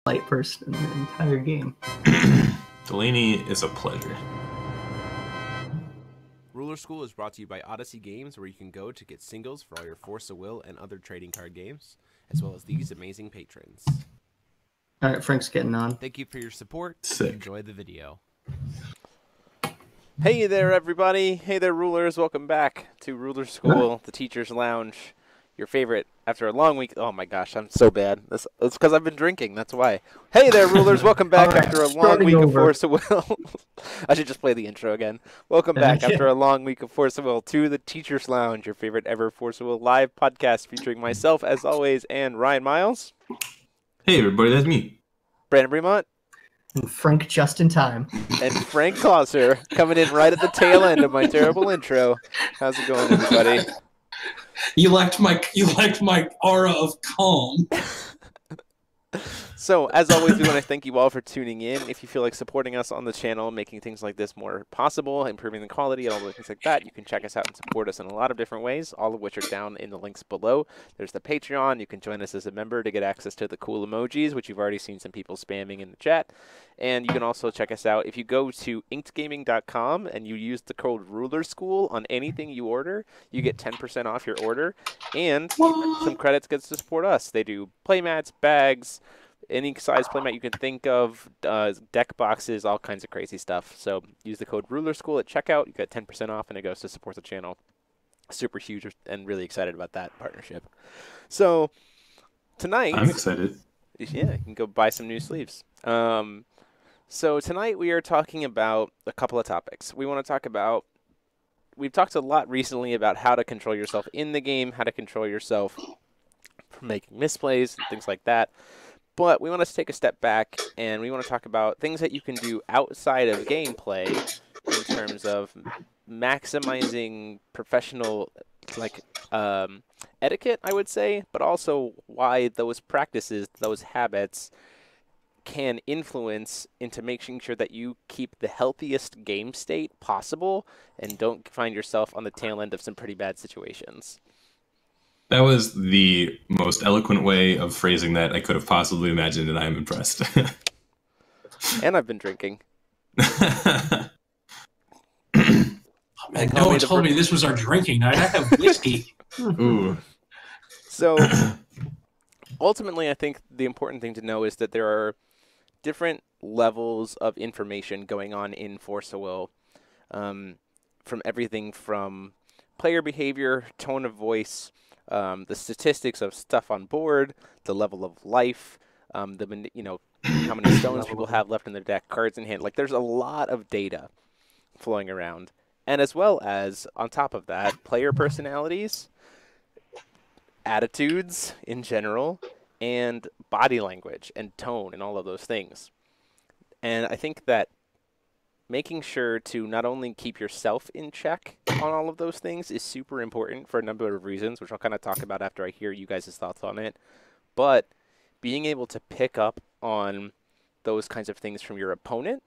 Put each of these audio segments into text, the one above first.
light person in the entire game. Delaney, is a pleasure. Ruler School is brought to you by Odyssey Games, where you can go to get singles for all your Force of Will and other trading card games, as well as these amazing patrons. All right, Frank's getting on. Thank you for your support. Sick. Enjoy the video. Hey there, everybody. Hey there, rulers. Welcome back to Ruler School, the Teacher's Lounge. Your favorite after a long week. Oh my gosh, I'm so bad. It's because I've been drinking. That's why. Hey there, rulers. Welcome back after a long week of Force of Will. I should just play the intro again. Welcome back after a long week of Force of Will to the Teacher's Lounge, your favorite ever Force of Will live podcast featuring myself, as always, and Ryan Miles. Hey, everybody, that's me. Brandon Bremont. And Frank just in time. And Frank Clauser coming in right at the tail end of my terrible intro. How's it going, everybody? You liked my aura of calm. So, as always, we want to thank you all for tuning in. If you feel like supporting us on the channel, making things like this more possible, improving the quality, and all the things like that, you can check us out and support us in a lot of different ways, all of which are down in the links below. There's the Patreon. You can join us as a member to get access to the cool emojis, which you've already seen some people spamming in the chat. And you can also check us out. If you go to inkedgaming.com and you use the code RulerSchool on anything you order, you get 10% off your order. And some credits gets to support us. They do playmats, bags, any size playmat you can think of, deck boxes, all kinds of crazy stuff. So use the code RulerSchool at checkout. You get 10% off, and it goes to support the channel. Super huge, and really excited about that partnership. So tonight, I'm excited. Yeah, you can go buy some new sleeves. So tonight we are talking about a couple of topics. We want to talk about, we've talked a lot recently about how to control yourself in the game, how to control yourself from making misplays and things like that. But we want to take a step back and we want to talk about things that you can do outside of gameplay in terms of maximizing professional etiquette, I would say, but also why those practices, those habits can influence into making sure that you keep the healthiest game state possible and don't find yourself on the tail end of some pretty bad situations. That was the most eloquent way of phrasing that I could have possibly imagined, and I'm impressed. And I've been drinking. Oh, man, no one told me this was our drinking night. I have whiskey. Ooh. So, ultimately, I think the important thing to know is that there are different levels of information going on in Force of Will, from everything from player behavior, tone of voice, the statistics of stuff on board, the level of life, how many stones people have left in their deck, cards in hand. Like, there's a lot of data flowing around. And as well as, on top of that, player personalities, attitudes in general, and body language and tone and all of those things. And I think that making sure to not only keep yourself in check on all of those things is super important for a number of reasons, which I'll kind of talk about after I hear you guys' thoughts on it. But being able to pick up on those kinds of things from your opponent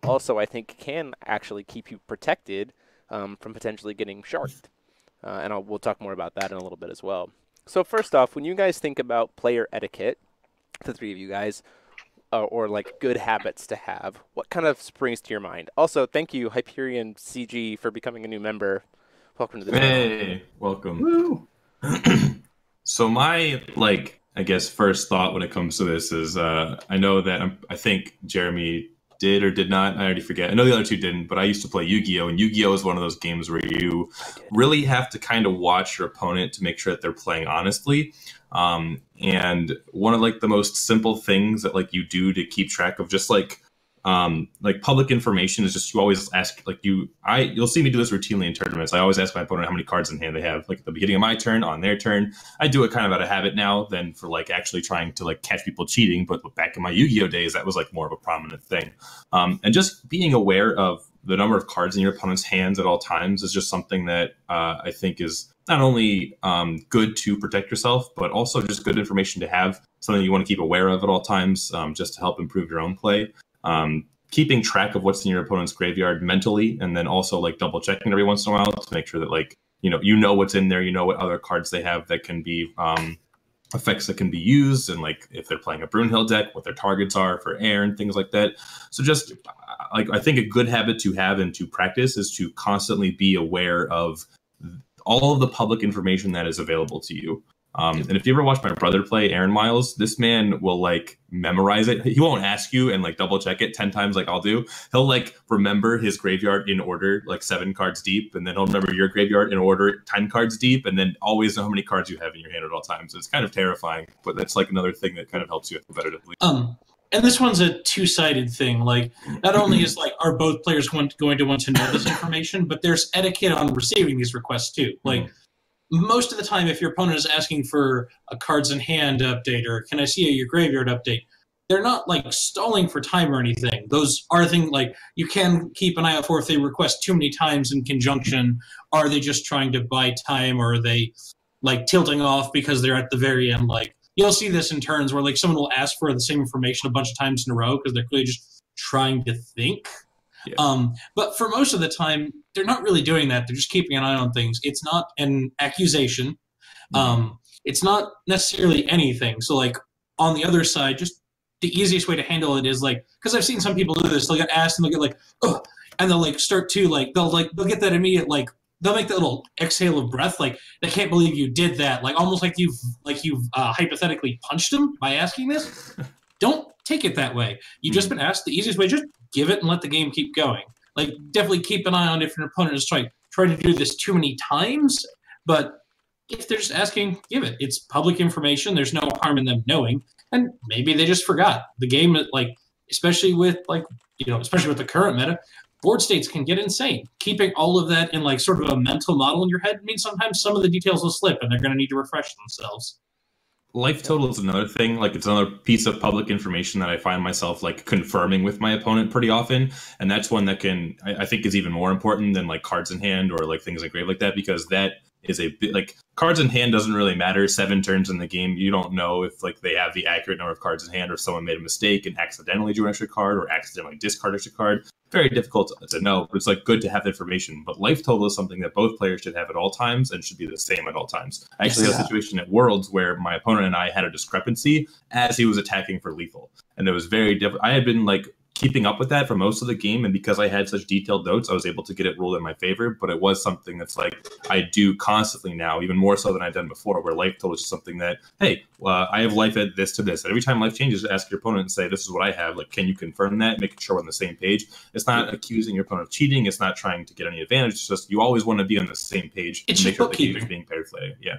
also, I think, can actually keep you protected from potentially getting sharked. And we'll talk more about that in a little bit as well. So first off, when you guys think about player etiquette, the three of you guys, or like good habits to have, what kind of springs to your mind? Also, thank you, Hyperion CG, for becoming a new member. Welcome to the channel. Hey, welcome. Woo. So my, I guess, first thought when it comes to this is I know that I think Jeremy did or did not. I already forget. I know the other two didn't, but I used to play Yu-Gi-Oh! And Yu-Gi-Oh! Is one of those games where you really have to kind of watch your opponent to make sure that they're playing honestly. And one of the most simple things that you do to keep track of just public information is just you always ask you'll see me do this routinely in tournaments. I always ask my opponent how many cards in hand they have, at the beginning of my turn, on their turn. I do it kind of out of habit now than for actually trying to catch people cheating. But back in my Yu-Gi-Oh! Days, that was more of a prominent thing. And just being aware of the number of cards in your opponent's hands at all times is just something that I think is not only good to protect yourself, but also just good information to have, something you want to keep aware of at all times, just to help improve your own play. Keeping track of what's in your opponent's graveyard mentally, and then also double checking every once in a while to make sure that you know what's in there, you know what other cards they have that can be effects that can be used, and like if they're playing a Brunhild deck, what their targets are for air and things like that. So just like I think a good habit to have and to practice is to constantly be aware of all of the public information that is available to you. And if you ever watch my brother play Aaron Miles, this man will like memorize it. He won't ask you and like double check it 10 times like I'll do. He'll like remember his graveyard in order, like 7 cards deep, and then he'll remember your graveyard in order 10 cards deep, and then always know how many cards you have in your hand at all times. It's kind of terrifying, but that's like another thing that kind of helps you competitively. And this one's a two-sided thing. Like, not only is like are both players going to want to know this information, but there's etiquette on receiving these requests too. Like, most of the time, if your opponent is asking for a cards in hand update or can I see your graveyard update, they're not like stalling for time or anything. Those are things like you can keep an eye out for if they request too many times in conjunction. Are they just trying to buy time, or are they like tilting off because they're at the very end? Like, you'll see this in turns where like someone will ask for the same information a bunch of times in a row because they're clearly just trying to think. Yeah. But for most of the time, they're not really doing that. They're just keeping an eye on things. It's not an accusation. It's not necessarily anything. So like on the other side, just the easiest way to handle it is like, because I've seen some people do this. They'll get asked and they'll get like, oh, and they'll like start to like they'll get that immediate like they'll make that little exhale of breath, like they can't believe you did that, like almost like you've hypothetically punched them by asking this. Don't take it that way. You've just been asked. The easiest way, just give it and let the game keep going. Like, definitely keep an eye on if your opponent is trying to do this too many times, but if they're just asking, give it. It's public information. There's no harm in them knowing, and maybe they just forgot. The game, like, especially with the current meta, board states can get insane. Keeping all of that in like sort of a mental model in your head means sometimes some of the details will slip and they're going to need to refresh themselves. Life total is another thing. Like, it's another piece of public information that I find myself like confirming with my opponent pretty often, and that's one that I think is even more important than like cards in hand or like things engraved like that, because that is a bit like cards in hand doesn't really matter. 7 turns in the game, you don't know if like they have the accurate number of cards in hand, or if someone made a mistake and accidentally drew an extra card or accidentally discarded an extra card. Very difficult to know, but it's like good to have information. But life total is something that both players should have at all times and should be the same at all times. I actually had a situation at Worlds where my opponent and I had a discrepancy as he was attacking for lethal, and it was very different. I had been like keeping up with that for most of the game, and because I had such detailed notes, I was able to get it ruled in my favor. But it was something that's like I do constantly now, even more so than I'd done before, where life total is just something that, hey, I have life at this to this, and every time life changes, ask your opponent and say, this is what I have, like, can you confirm that? Making sure we're on the same page. It's not accusing your opponent of cheating. It's not trying to get any advantage. It's just you always want to be on the same page. It's and make just sure the game is being fair play. Yeah.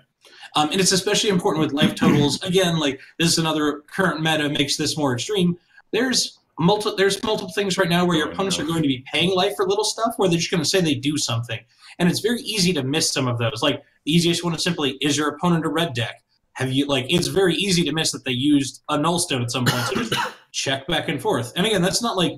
And it's especially important with life totals. Again, like, this is another current meta makes this more extreme. There's multiple things right now where your opponents are going to be paying life for little stuff where they're just going to say they do something. And it's very easy to miss some of those. Like, the easiest one is simply, is your opponent a red deck? Have you, like, it's very easy to miss that they used a null stone at some point. So just check back and forth. And again, that's not like,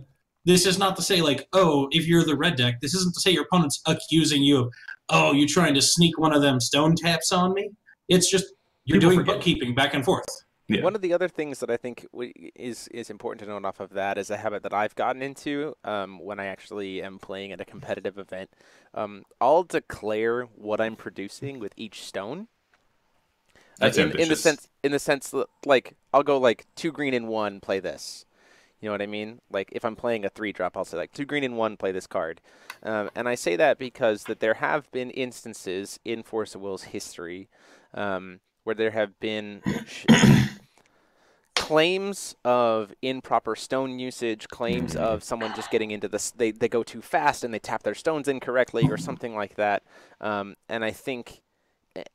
this is not to say like, oh, if you're the red deck, this isn't to say your opponent's accusing you of, oh, you're trying to sneak one of them stone taps on me. It's just, you're doing bookkeeping back and forth. Yeah. One of the other things that I think is important to note off of that is a habit that I've gotten into when I actually am playing at a competitive event. I'll declare what I'm producing with each stone. That's in the sense that, like, I'll go like 2 green and 1, play this. You know what I mean? Like, if I'm playing a 3-drop, I'll say like 2 green and 1, play this card. And I say that because that there have been instances in Force of Will's history where there have been claims of improper stone usage, claims of someone just getting into this, they go too fast and they tap their stones incorrectly or something like that. And I think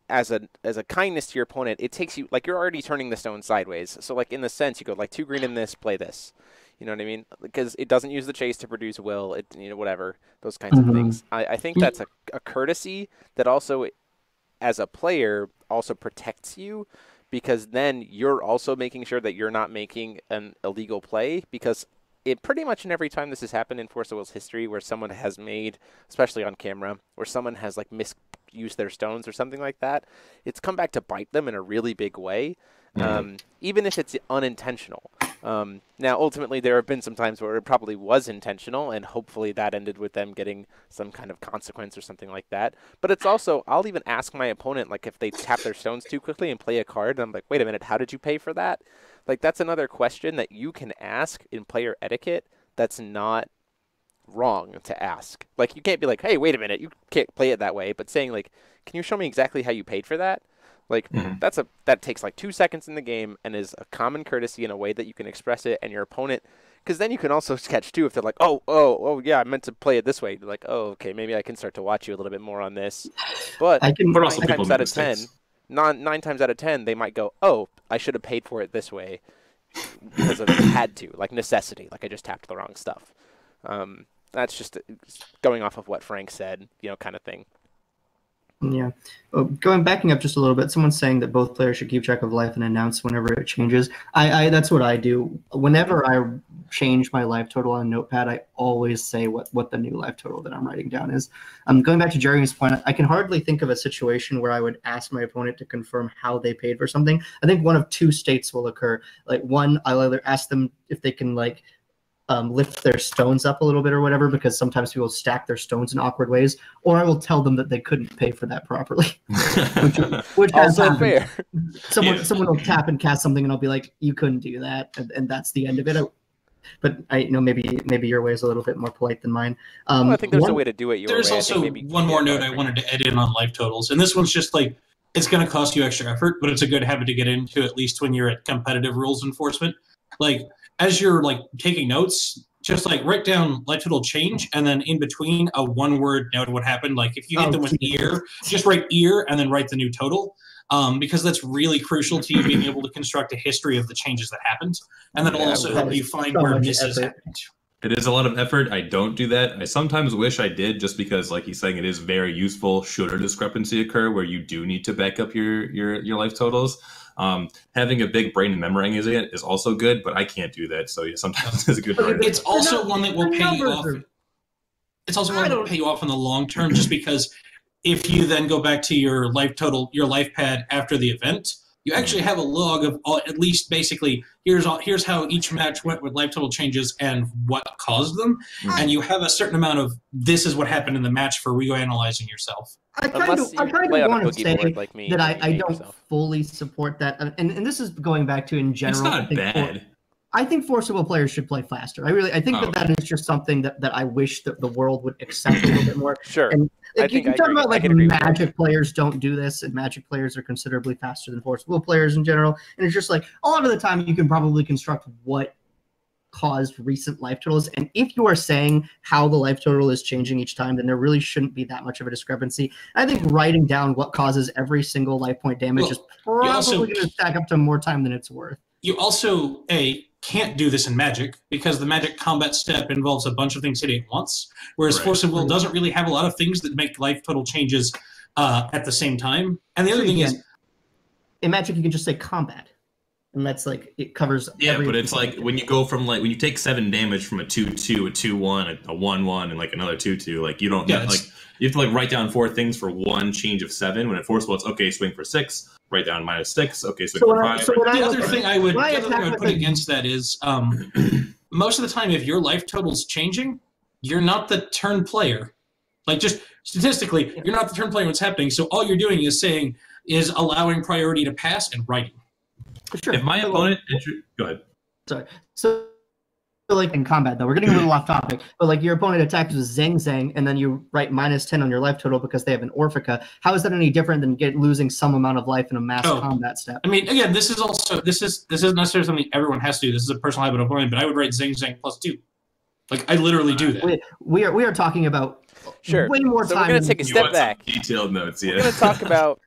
as a kindness to your opponent, it takes you, like, you're already turning the stone sideways. So, like, in the sense, you go like 2 green in this, play this. You know what I mean? Because it doesn't use the chase to produce will, it, you know, whatever, those kinds of things. I think that's a courtesy that also, as a player, also protects you, because then you're also making sure that you're not making an illegal play, because it pretty much in every time this has happened in Force of Will's history where someone has made, especially on camera, where someone has like use their stones or something like that, it's come back to bite them in a really big way, even if it's unintentional. Now, ultimately, there have been some times where it probably was intentional, and hopefully that ended with them getting some kind of consequence or something like that. But it's also, I'll even ask my opponent, like, if they tap their stones too quickly and play a card, and I'm like, wait a minute, how did you pay for that? Like, that's another question that you can ask in player etiquette that's not wrong to ask. Like, you can't be like, hey, wait a minute, you can't play it that way, but saying, like, can you show me exactly how you paid for that? Like, that takes like 2 seconds in the game and is a common courtesy in a way that you can express it, and your opponent, because then you can also catch too if they're like, oh yeah, I meant to play it this way. You're like, oh, okay, maybe I can start to watch you a little bit more on this. But also 9 times out of 10, 9 times out of 10, they might go, oh, I should have paid for it this way because I had to, like necessity, like I just tapped the wrong stuff. That's just going off of what Frank said, kind of thing. Yeah. Backing up just a little bit, someone's saying that both players should keep track of life and announce whenever it changes. That's what I do. Whenever I change my life total on a notepad, I always say what the new life total that I'm writing down is. Going back to Jeremy's point, I can hardly think of a situation where I would ask my opponent to confirm how they paid for something. I think one of two states will occur. Like, one, I'll either ask them if they can, like, lift their stones up a little bit or whatever, because sometimes people stack their stones in awkward ways, or I will tell them that they couldn't pay for that properly. which has also happened. fair. Someone will tap and cast something, and I'll be like, you couldn't do that, and that's the end of it. But I know maybe your way is a little bit more polite than mine. Well, I think there's a way to do it your way. There's also one more note I wanted to add in on life totals, and this one's just like, it's going to cost you extra effort, but it's a good habit to get into, at least when you're at competitive rules enforcement. Like, as you're like taking notes, just like write down life total change, and then in between a one-word note of what happened. Like, if you hit them with ear, just write ear and then write the new total, because that's really crucial to you being able to construct a history of the changes that happened, and that'll also help you find where misses happened. It is a lot of effort. I don't do that. I sometimes wish I did, just because, like he's saying, it is very useful should a discrepancy occur where you do need to back up your life totals. Having a big brain and memorizing it is also good, but I can't do that. So yeah, sometimes it's a good. It's also one that will pay you off. It's also one that will pay you off in the long term, just because if you then go back to your life total, your life pad after the event, you actually have a log of at least basically here's how each match went with life total changes and what caused them, and you have a certain amount of this is what happened in the match for reanalyzing yourself. I kind of want to say that I don't fully support that, and this is going back to in general. It's not bad. I think forcible players should play faster. I think that is just something that I wish that the world would accept a little bit more. Sure. And I think you I talk agree. about like Magic players don't do this, and Magic players are considerably faster than forcible players in general. And it's just like a lot of the time you can probably construct what caused recent life totals. And if you are saying how the life total is changing each time, then there really shouldn't be that much of a discrepancy. I think writing down what causes every single life point damage is probably going to stack up to more time than it's worth. You also, can't do this in Magic, because the Magic combat step involves a bunch of things hitting at once, whereas Force of Will doesn't really have a lot of things that make life total changes at the same time. And the other thing is, in Magic you can just say combat, and that's like it covers. Yeah, but it's like when you go from like when you take 7 damage from a 2/2, a 2/1, a 1/1, and like another 2/2, like you don't like you have to like write down 4 things for one change of 7. When at Force Will, it's okay, swing for 6. Write down -6. Okay, swing for 5. The other thing I would put against that is most of the time, if your life total's changing, you're not the turn player. Like, just statistically, you're not the turn player when it's happening. So all you're doing is allowing priority to pass and writing. Sure. If my opponent, go ahead. Sorry. So like in combat, though, we're getting a little off topic, but like your opponent attacks with Zang Zang, and then you write -10 on your life total because they have an Orphica. How is that any different than losing some amount of life in a mass combat step? I mean, again, this isn't necessarily something everyone has to do. This is a personal habit of mine, but I would write Zang Zang +2. Like, I literally do that. We are talking about way more time. We're going to take a step back. Detailed notes, yeah. We're going to talk about.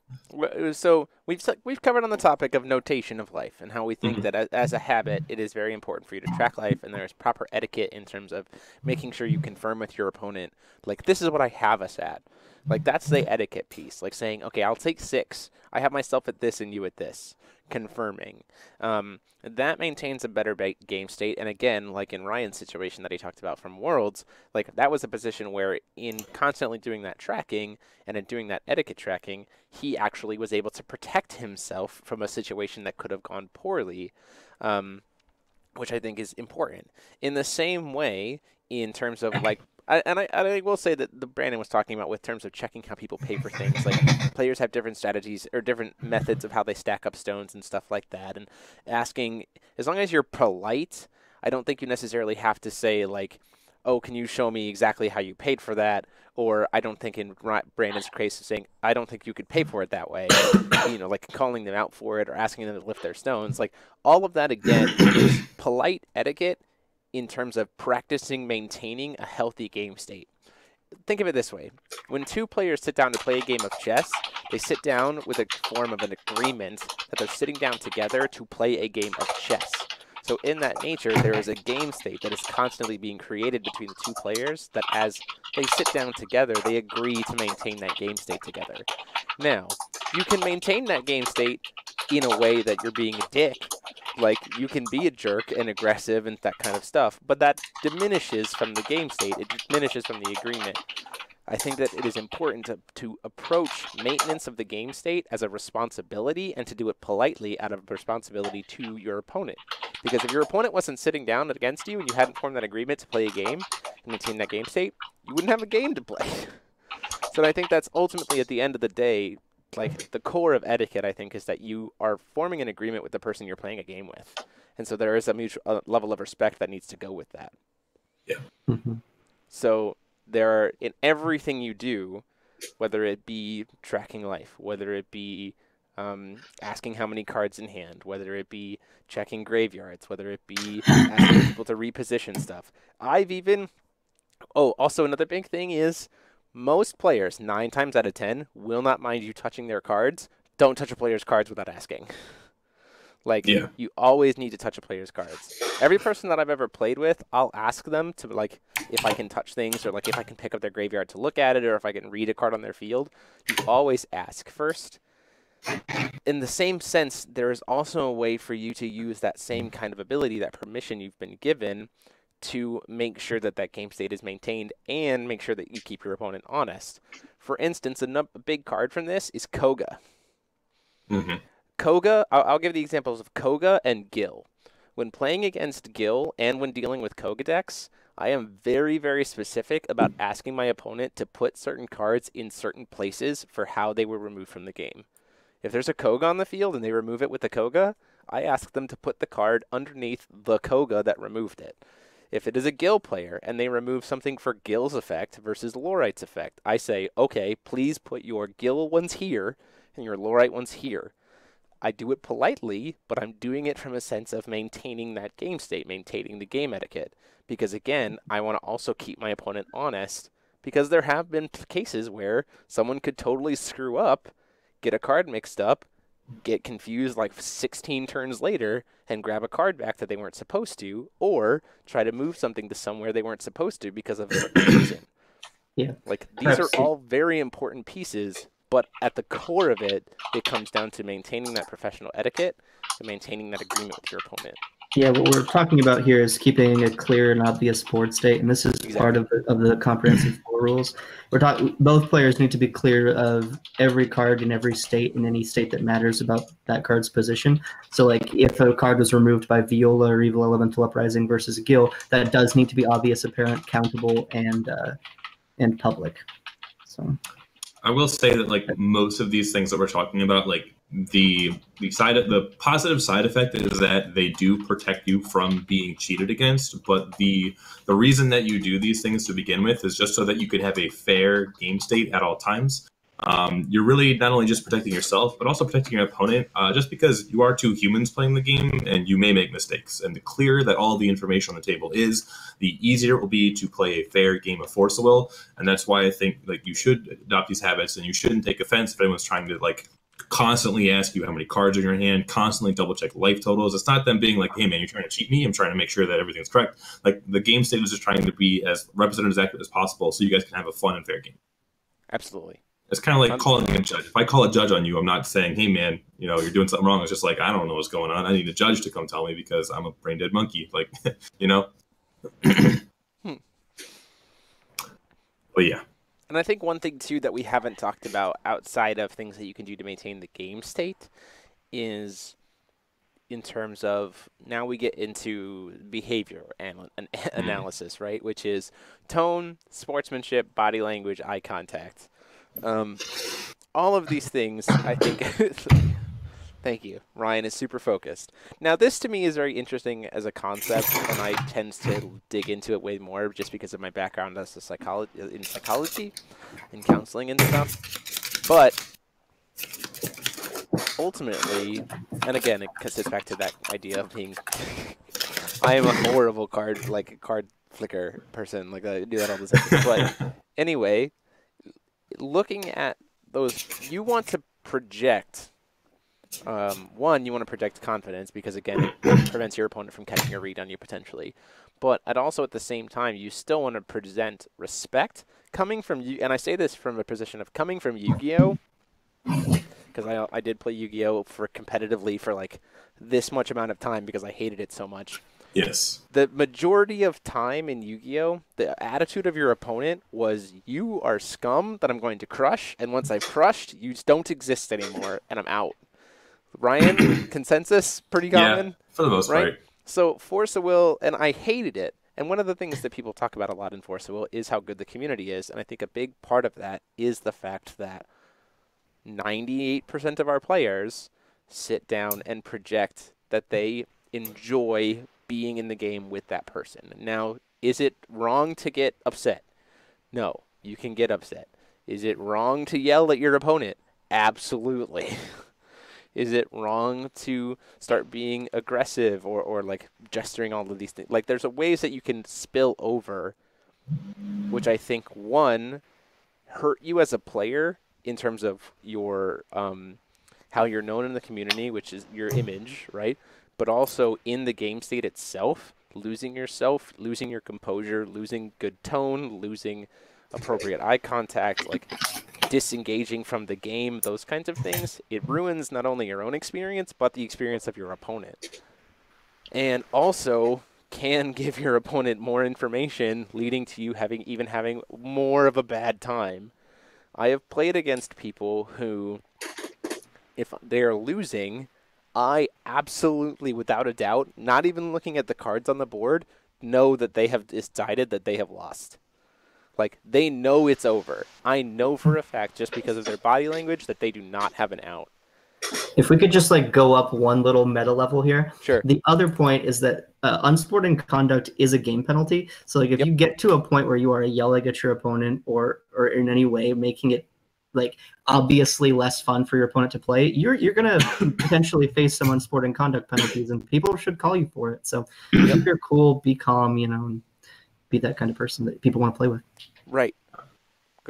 So we've covered on the topic of notation of life and how we think that as a habit, it is very important for you to track life, and there's proper etiquette in terms of making sure you confirm with your opponent, like, this is what I have us at. Like, that's the etiquette piece. Like saying, okay, I'll take 6. I have myself at this and you at this. Confirming. That maintains a better game state. And again, like in Ryan's situation that he talked about from Worlds, like that was a position where in constantly doing that tracking and in doing that etiquette tracking, he actually was able to protect himself from a situation that could have gone poorly, which I think is important. In the same way, in terms of like, I will say that the Brandon was talking about with terms of checking how people pay for things. Like players have different strategies or different methods of how they stack up stones and stuff like that. And asking, as long as you're polite, I don't think you necessarily have to say like, oh, can you show me exactly how you paid for that? Or I don't think in Brandon's case saying, I don't think you could pay for it that way. You know, like calling them out for it or asking them to lift their stones. Like all of that, again, is polite etiquette in terms of practicing maintaining a healthy game state. Think of it this way. When two players sit down to play a game of chess, they sit down with a form of an agreement that they're sitting down together to play a game of chess. So in that nature, there is a game state that is constantly being created between the two players that as they sit down together, they agree to maintain that game state together. Now, you can maintain that game state in a way that you're being a dick. Like, you can be a jerk and aggressive and that kind of stuff, but that diminishes from the game state. It diminishes from the agreement. I think that it is important to approach maintenance of the game state as a responsibility and to do it politely out of responsibility to your opponent. Because if your opponent wasn't sitting down against you and you hadn't formed that agreement to play a game and maintain that game state, you wouldn't have a game to play. So I think that's ultimately, at the end of the day, like the core of etiquette, I think, is that you are forming an agreement with the person you're playing a game with. And so there is a mutual level of respect that needs to go with that. Yeah. Mm-hmm. So there are, in everything you do, whether it be tracking life, whether it be asking how many cards in hand, whether it be checking graveyards, whether it be asking people to reposition stuff. Also another big thing is most players, 9 times out of 10, will not mind you touching their cards. Don't touch a player's cards without asking. Like, yeah. You always need to touch a player's cards. Every person that I've ever played with, I'll ask them to, like, if I can touch things or, like, if I can pick up their graveyard to look at it or if I can read a card on their field. You always ask first. In the same sense, there is also a way for you to use that same kind of ability, that permission you've been given, to make sure that that game state is maintained and make sure that you keep your opponent honest. For instance, a big card from this is Koga. Mm-hmm. Koga, I'll give the examples of Koga and Gil. When playing against Gil and when dealing with Koga decks, I am very, very specific about asking my opponent to put certain cards in certain places for how they were removed from the game. If there's a Koga on the field and they remove it with the Koga, I ask them to put the card underneath the Koga that removed it. If it is a Gil player and they remove something for Gil's effect versus Lorite's effect, I say, okay, please put your Gil ones here and your Lorite ones here. I do it politely, but I'm doing it from a sense of maintaining that game state, maintaining the game etiquette. Because again, I want to also keep my opponent honest, because there have been cases where someone could totally screw up, get a card mixed up, get confused like 16 turns later and grab a card back that they weren't supposed to, or try to move something to somewhere they weren't supposed to because of a certain reason. Yeah. Like, these are all very important pieces, but at the core of it, it comes down to maintaining that professional etiquette and maintaining that agreement with your opponent. Yeah, what we're talking about here is keeping a clear and obvious board state, and this is part of the comprehensive four rules. We're talking, both players need to be clear of every card in every state and any state that matters about that card's position. So, like, if a card was removed by Viola or Evil Elemental Uprising versus Gil, that does need to be obvious, apparent, countable, and public. So, I will say that, like, most of these things that we're talking about, like, the positive side effect is that they do protect you from being cheated against, but the reason that you do these things to begin with is just so that you could have a fair game state at all times. You're really not only just protecting yourself, but also protecting your opponent, just because you are two humans playing the game and you may make mistakes. And the clearer that all the information on the table is, the easier it will be to play a fair game of Force of Will. And that's why I think, like, you should adopt these habits, and you shouldn't take offense if anyone's trying to, like, constantly ask you how many cards are in your hand, constantly double check life totals. It's not them being like, hey man, you're trying to cheat me. I'm trying to make sure that everything's correct. Like, the game state is just trying to be as representative as accurate as possible so you guys can have a fun and fair game. Absolutely. It's kind of like calling a judge. If I call a judge on you, I'm not saying, hey, man, you're doing something wrong. It's just like, I don't know what's going on. I need a judge to come tell me because I'm a brain dead monkey. Like, But yeah. And I think one thing, too, that we haven't talked about outside of things that you can do to maintain the game state is in terms of now we get into behavior analysis, right? Which is tone, sportsmanship, body language, eye contact. All of these things, I think, thank you. Ryan is super focused. Now, this to me is very interesting as a concept, and I tend to dig into it way more just because of my background as a psychology, in counseling and stuff. But ultimately, and again, it sits back to that idea of being, I am a horrible card flicker person. Like, I do that all the time. But anyway, looking at those, you want to project, one, you want to project confidence because, again, it prevents your opponent from catching a read on you potentially. But also at the same time, you still want to present respect coming from you. And I say this from a position of coming from Yu-Gi-Oh! Because I did play Yu-Gi-Oh! Competitively for like this much amount of time because I hated it so much. Yes. The majority of time in Yu-Gi-Oh!, the attitude of your opponent was, you are scum that I'm going to crush, and once I've crushed, you don't exist anymore, and I'm out. Ryan, consensus? Pretty common? Yeah, for the most part. So Force of Will, and I hated it, and one of the things that people talk about a lot in Force of Will is how good the community is, and I think a big part of that is the fact that 98% of our players sit down and project that they enjoy being in the game with that person. Now, is it wrong to get upset? No, you can get upset. Is it wrong to yell at your opponent? Absolutely. Is it wrong to start being aggressive or like gesturing all of these things? Like, there's ways that you can spill over, which I think, one, hurt you as a player in terms of your how you're known in the community, which is your image, right? But also in the game state itself, losing yourself, losing your composure, losing good tone, losing appropriate eye contact, like disengaging from the game, those kinds of things. It ruins not only your own experience, but the experience of your opponent. And also can give your opponent more information, leading to you having more of a bad time. I have played against people who, if they are losing, I absolutely, without a doubt, not even looking at the cards on the board, know that they have decided that they have lost. Like, they know it's over. I know for a fact, just because of their body language, that they do not have an out. If we could just like go up one little meta level here. Sure. The other point is that unsporting conduct is a game penalty. So like if you get to a point where you are yelling at your opponent or in any way making it like obviously less fun for your opponent to play, you're gonna potentially face some unsporting conduct penalties, and people should call you for it. So if you're cool, be calm, and be that kind of person that people want to play with. Right.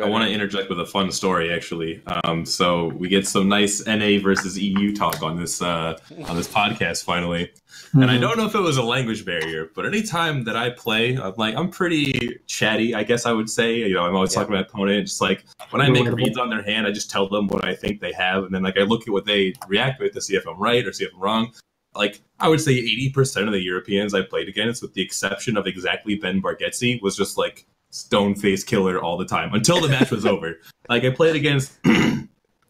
I want to interject with a fun story, actually. So we get some nice NA versus EU talk on this podcast finally, and I don't know if it was a language barrier, but anytime that I play, I'm pretty chatty, I guess I would say. I'm always talking to my opponent. Just like when I make reads on their hand, I just tell them what I think they have, and then like I look at what they react with to see if I'm right or see if I'm wrong. Like I would say 80% of the Europeans I played against, with the exception of exactly Ben Bargetzi, was just like stone face killer all the time until the match was over. Like I played against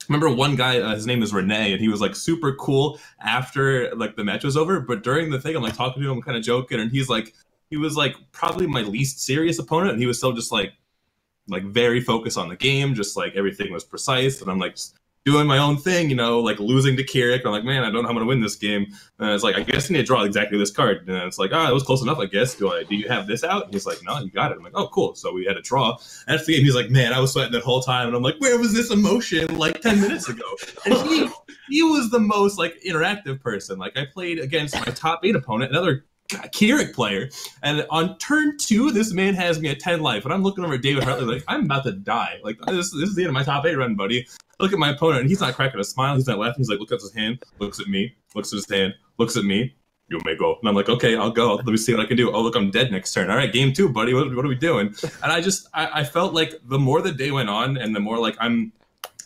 remember one guy, his name is Renee, and he was like super cool after like the match was over, but during the thing I'm like talking to him, kind of joking, and he was like probably my least serious opponent, and he was still just like very focused on the game, just like everything was precise, and I'm like just doing my own thing, like losing to Keurig. I'm like, man, I don't know how I'm gonna win this game. And it's like, I guess I need to draw exactly this card. And it's like, it was close enough, I guess. Do you have this out? And he's like, no, you got it. I'm like, oh, cool. So we had a draw. After the game, he's like, man, I was sweating that whole time. And I'm like, where was this emotion like 10 minutes ago? And he was the most like interactive person. Like I played against my top 8 opponent, another Keurig player, and on turn 2, this man has me at 10 life, and I'm looking over at David Hartley like, I'm about to die. Like this is the end of my top 8 run, buddy. Look at my opponent, and he's not cracking a smile. He's not laughing. He's like, look at his hand, looks at me, looks at his hand, looks at me. you may go. And I'm like, okay, I'll go. Let me see what I can do. Oh, look, I'm dead next turn. All right, game 2, buddy. What are we doing? And I felt like the more the day went on and the more like I'm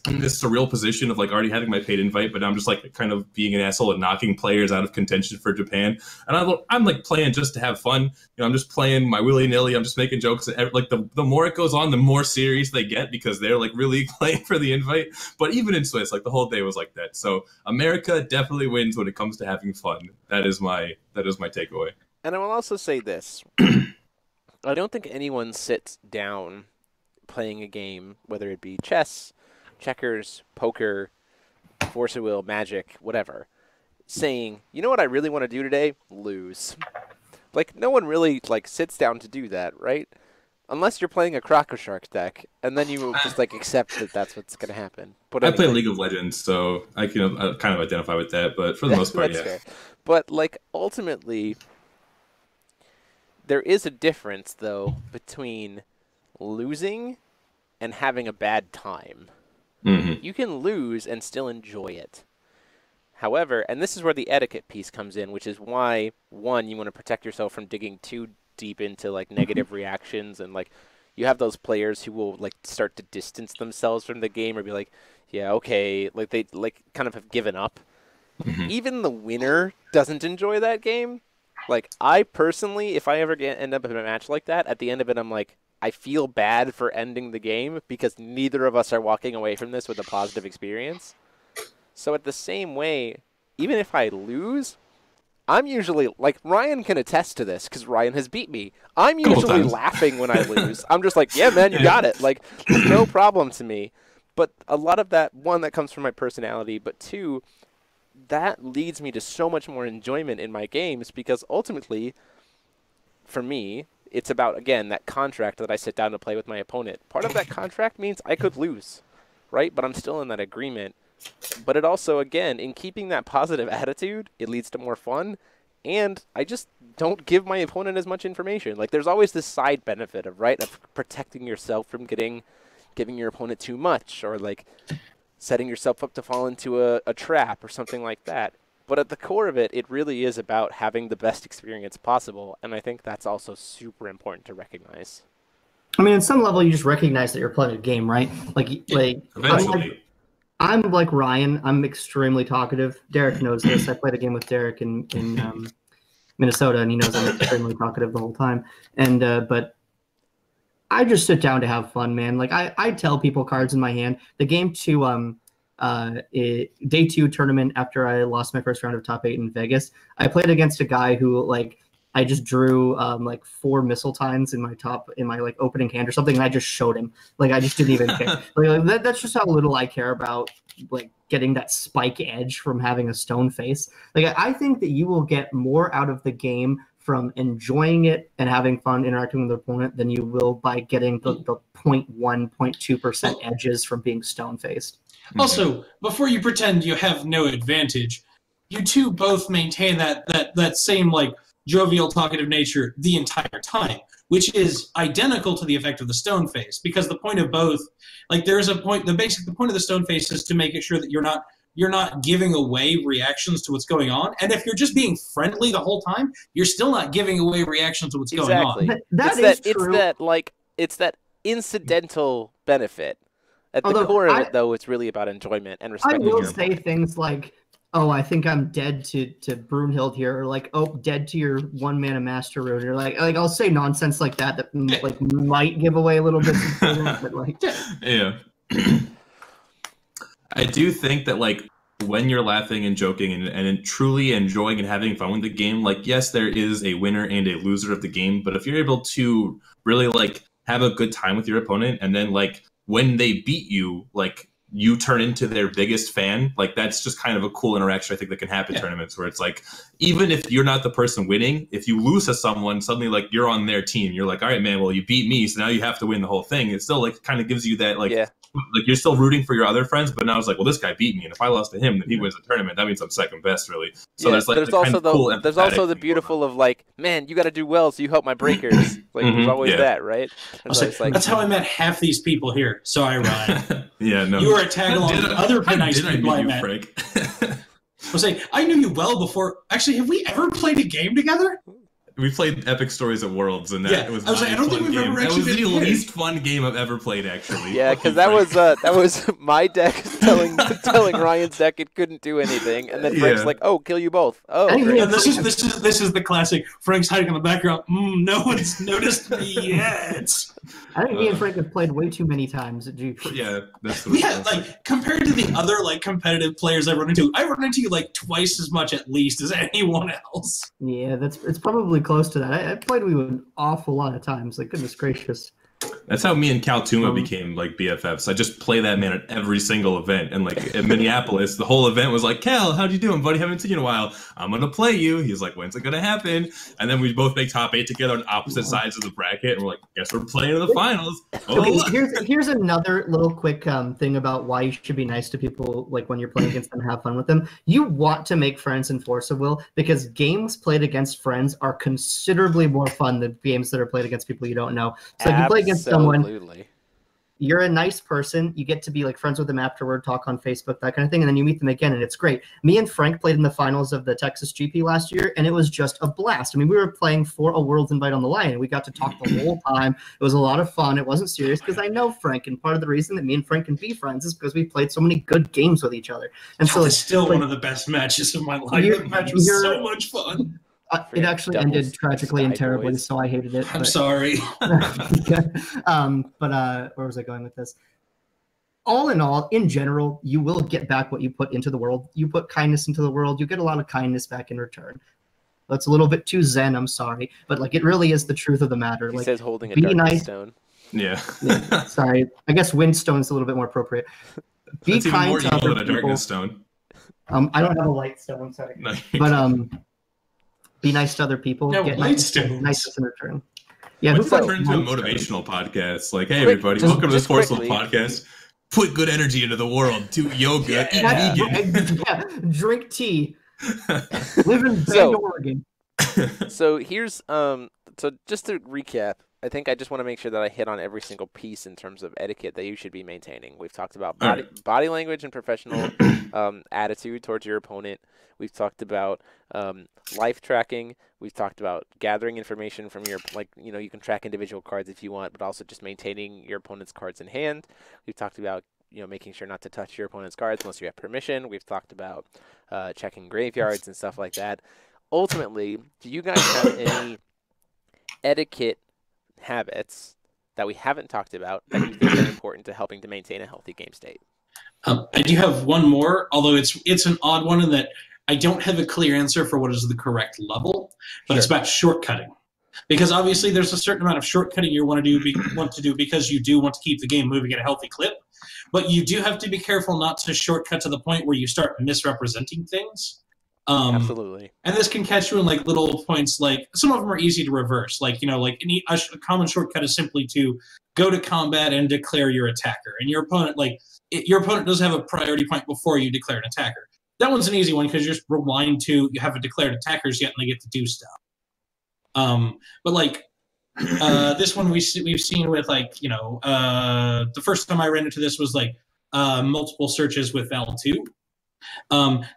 in this surreal position of like already having my paid invite, but I'm just like kind of being an asshole and knocking players out of contention for Japan. And I'm like playing just to have fun. I'm just playing my willy-nilly. I'm just making jokes. Like the more it goes on, the more serious they get because they're like really playing for the invite. But even in Swiss, like the whole day was like that. So America definitely wins when it comes to having fun. That is my takeaway. And I will also say this. I don't think anyone sits down playing a game, whether it be chess, checkers, poker, Force of Will, Magic, whatever, saying, you know what I really want to do today? Lose. Like, no one really, like, sits down to do that, right? Unless you're playing a Croco Shark deck, and then you just, like, accept that that's what's going to happen. But anyway. I play League of Legends, so I can kind of identify with that, but for the most part, yeah. Fair. But, like, ultimately, there is a difference, though, between losing and having a bad time. Mm-hmm. You can lose and still enjoy it. However, and this is where the etiquette piece comes in, which is why, one, you want to protect yourself from digging too deep into like negative reactions, and like you have those players who will like start to distance themselves from the game or be like, yeah, okay, like they like kind of have given up. Mm-hmm. Even the winner doesn't enjoy that game. Like I personally, if I ever end up in a match like that, at the end of it, I'm like, I feel bad for ending the game because neither of us are walking away from this with a positive experience. So at the same way, even if I lose, I'm usually, like, Ryan can attest to this because Ryan has beat me. I'm usually laughing when I lose. I'm just like, yeah, man, you got it. Like, it's no problem to me. But a lot of that, one, that comes from my personality, but two, that leads me to so much more enjoyment in my games because ultimately, for me, it's about, again, that contract that I sit down to play with my opponent. Part of that contract means I could lose, right? But I'm still in that agreement. But it also, again, in keeping that positive attitude, it leads to more fun. And I just don't give my opponent as much information. Like, there's always this side benefit of, right, of protecting yourself from giving your opponent too much or, like, setting yourself up to fall into a trap or something like that. But at the core of it, it really is about having the best experience possible, and I think that's also super important to recognize. I mean, at some level, you just recognize that you're playing a game, right? Like eventually. I'm like Ryan. I'm extremely talkative. Derek knows this. I played a game with Derek in Minnesota, and he knows I'm extremely talkative the whole time. And but I just sit down to have fun, man. Like I tell people cards in my hand. The game to day 2 tournament after I lost my first round of top 8 in Vegas, I played against a guy who like I just drew like 4 missile tines in my like opening hand or something, and I just showed him. Like I just didn't even care. Like, that's just how little I care about like getting that spike edge from having a stone face. Like I think that you will get more out of the game from enjoying it and having fun interacting with the opponent than you will by getting the 0.1, 0.2% edges from being stone faced. Also, before you pretend you have no advantage, you two both maintain that same like jovial, talkative nature the entire time, which is identical to the effect of the stone face. Because the point of both, like there's a point. The point of the stone face is to make it sure that you're not giving away reactions to what's going on. And if you're just being friendly the whole time, you're still not giving away reactions to what's going on. It's that incidental benefit. At the core of it, though, it's really about enjoyment and respect. I will say things like, oh, I think I'm dead to Brunhild here, or like, oh, dead to your one-mana Master Rune, or like I'll say nonsense like that like might give away a little bit, but like, yeah. I do think that like when you're laughing and joking and truly enjoying and having fun with the game, like yes, there is a winner and a loser of the game, but if you're able to really like have a good time with your opponent and then like when they beat you, like you turn into their biggest fan, like that's just kind of a cool interaction I think that can happen in tournaments where it's like, even if you're not the person winning, if you lose to someone, suddenly like you're on their team. You're like, all right, man, well you beat me, so now you have to win the whole thing. It still like kind of gives you that like you're still rooting for your other friends, but now it's like, well, this guy beat me, and if I lost to him, then he wins the tournament. That means I'm second best, really. So there's like there's also the beautiful of like, man, you got to do well, so you help my breakers. Like there's always that, right? That's how I met half these people here. Sorry, Ryan. Yeah, no. You were a tag along with other nice people I met. was saying, I knew you well before. Actually, have we ever played a game together? We played Epic Stories at Worlds, and that was I was like, I don't think we've ever That actually was the been paired. least fun game I've ever played, actually. Yeah, because that was my deck telling Ryan's deck it couldn't do anything, and then Frank's like, "Oh, kill you both." Oh, great. And this is the classic. Frank's hiding in the background. No one's noticed me yet. I think me and Frank have played way too many times at GP. Yeah, that's what like compared to the other like competitive players I run into you like twice as much at least as anyone else. Yeah, it's probably close to that. I played with you an awful lot of times. Like, goodness gracious. That's how me and Kaltuma became like BFFs. I just play that man at every single event, and like in Minneapolis, the whole event was like, "Cal, how you doing, buddy? Haven't seen you in a while. I'm gonna play you." He's like, "When's it gonna happen?" And then we both make top 8 together on opposite sides of the bracket, and we're like, "Guess we're playing in the finals." Here's another little quick thing about why you should be nice to people. Like when you're playing against them, have fun with them. You want to make friends in Force of Will because games played against friends are considerably more fun than games that are played against people you don't know. So if you play against someone, you're a nice person, you get to be like friends with them afterward, talk on Facebook, that kind of thing, and then you meet them again, and it's great. Me and Frank played in the finals of the Texas GP last year, and it was just a blast. I mean, we were playing for a World's Invite on the line, and we got to talk the whole time. It was a lot of fun. It wasn't serious because I know Frank, and part of the reason that me and Frank can be friends is because we played so many good games with each other. And so it's still one of the best matches of my life. That match was so much fun. It actually ended tragically and terribly, so I hated it. I'm sorry. But where was I going with this? All in all, in general, you will get back what you put into the world. You put kindness into the world, you get a lot of kindness back in return. That's a little bit too zen, I'm sorry. But like it really is the truth of the matter. He like, says holding a be darkness nice. stone. Yeah. Sorry. I guess Windstone's a little bit more appropriate. Be That's kind even more to evil other than a people. darkness stone. I don't have a light stone, sorry. No, But be nice to other people. No, get nice nice in return. Yeah, Let's who turn into a likes motivational podcast. Like, hey, Quick, everybody, just- welcome to just the Forceful quickly. Podcast. Put good energy into the world. Do yoga. Eat vegan. Yeah, drink tea. Live in Bend, So- Oregon. So here's so just to recap, I think I just want to make sure that I hit on every single piece in terms of etiquette that you should be maintaining. We've talked about body language and professional attitude towards your opponent. We've talked about life tracking. We've talked about gathering information from your, you can track individual cards if you want, but also just maintaining your opponent's cards in hand. We've talked about, making sure not to touch your opponent's cards unless you have permission. We've talked about checking graveyards and stuff like that. Ultimately, do you guys have any etiquette habits that we haven't talked about that you think are important to helping to maintain a healthy game state? I do have one more, although it's an odd one in that I don't have a clear answer for what is the correct level, but It's about shortcutting. Because obviously there's a certain amount of shortcutting you want to do because you do want to keep the game moving at a healthy clip, but you do have to be careful not to shortcut to the point where you start misrepresenting things. Absolutely. And this can catch you in like little points, like some of them are easy to reverse. Like, a common shortcut is simply to go to combat and declare your attacker. And your opponent, your opponent does have a priority point before you declare an attacker. That one's an easy one because you just rewind to you haven't declared attackers yet and they get to do stuff. But this one we've seen with the first time I ran into this was multiple searches with L2.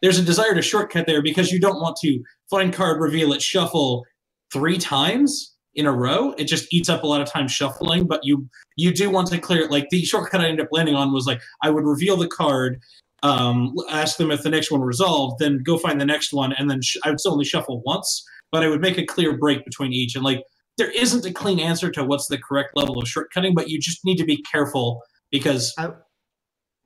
There's a desire to shortcut there because you don't want to find card, reveal it, shuffle 3 times in a row. It just eats up a lot of time shuffling, but you do want to clear it. The shortcut I ended up landing on was I would reveal the card, ask them if the next one resolved, then go find the next one, and then I would still only shuffle once, but I would make a clear break between each. And there isn't a clean answer to what's the correct level of shortcutting, but you just need to be careful because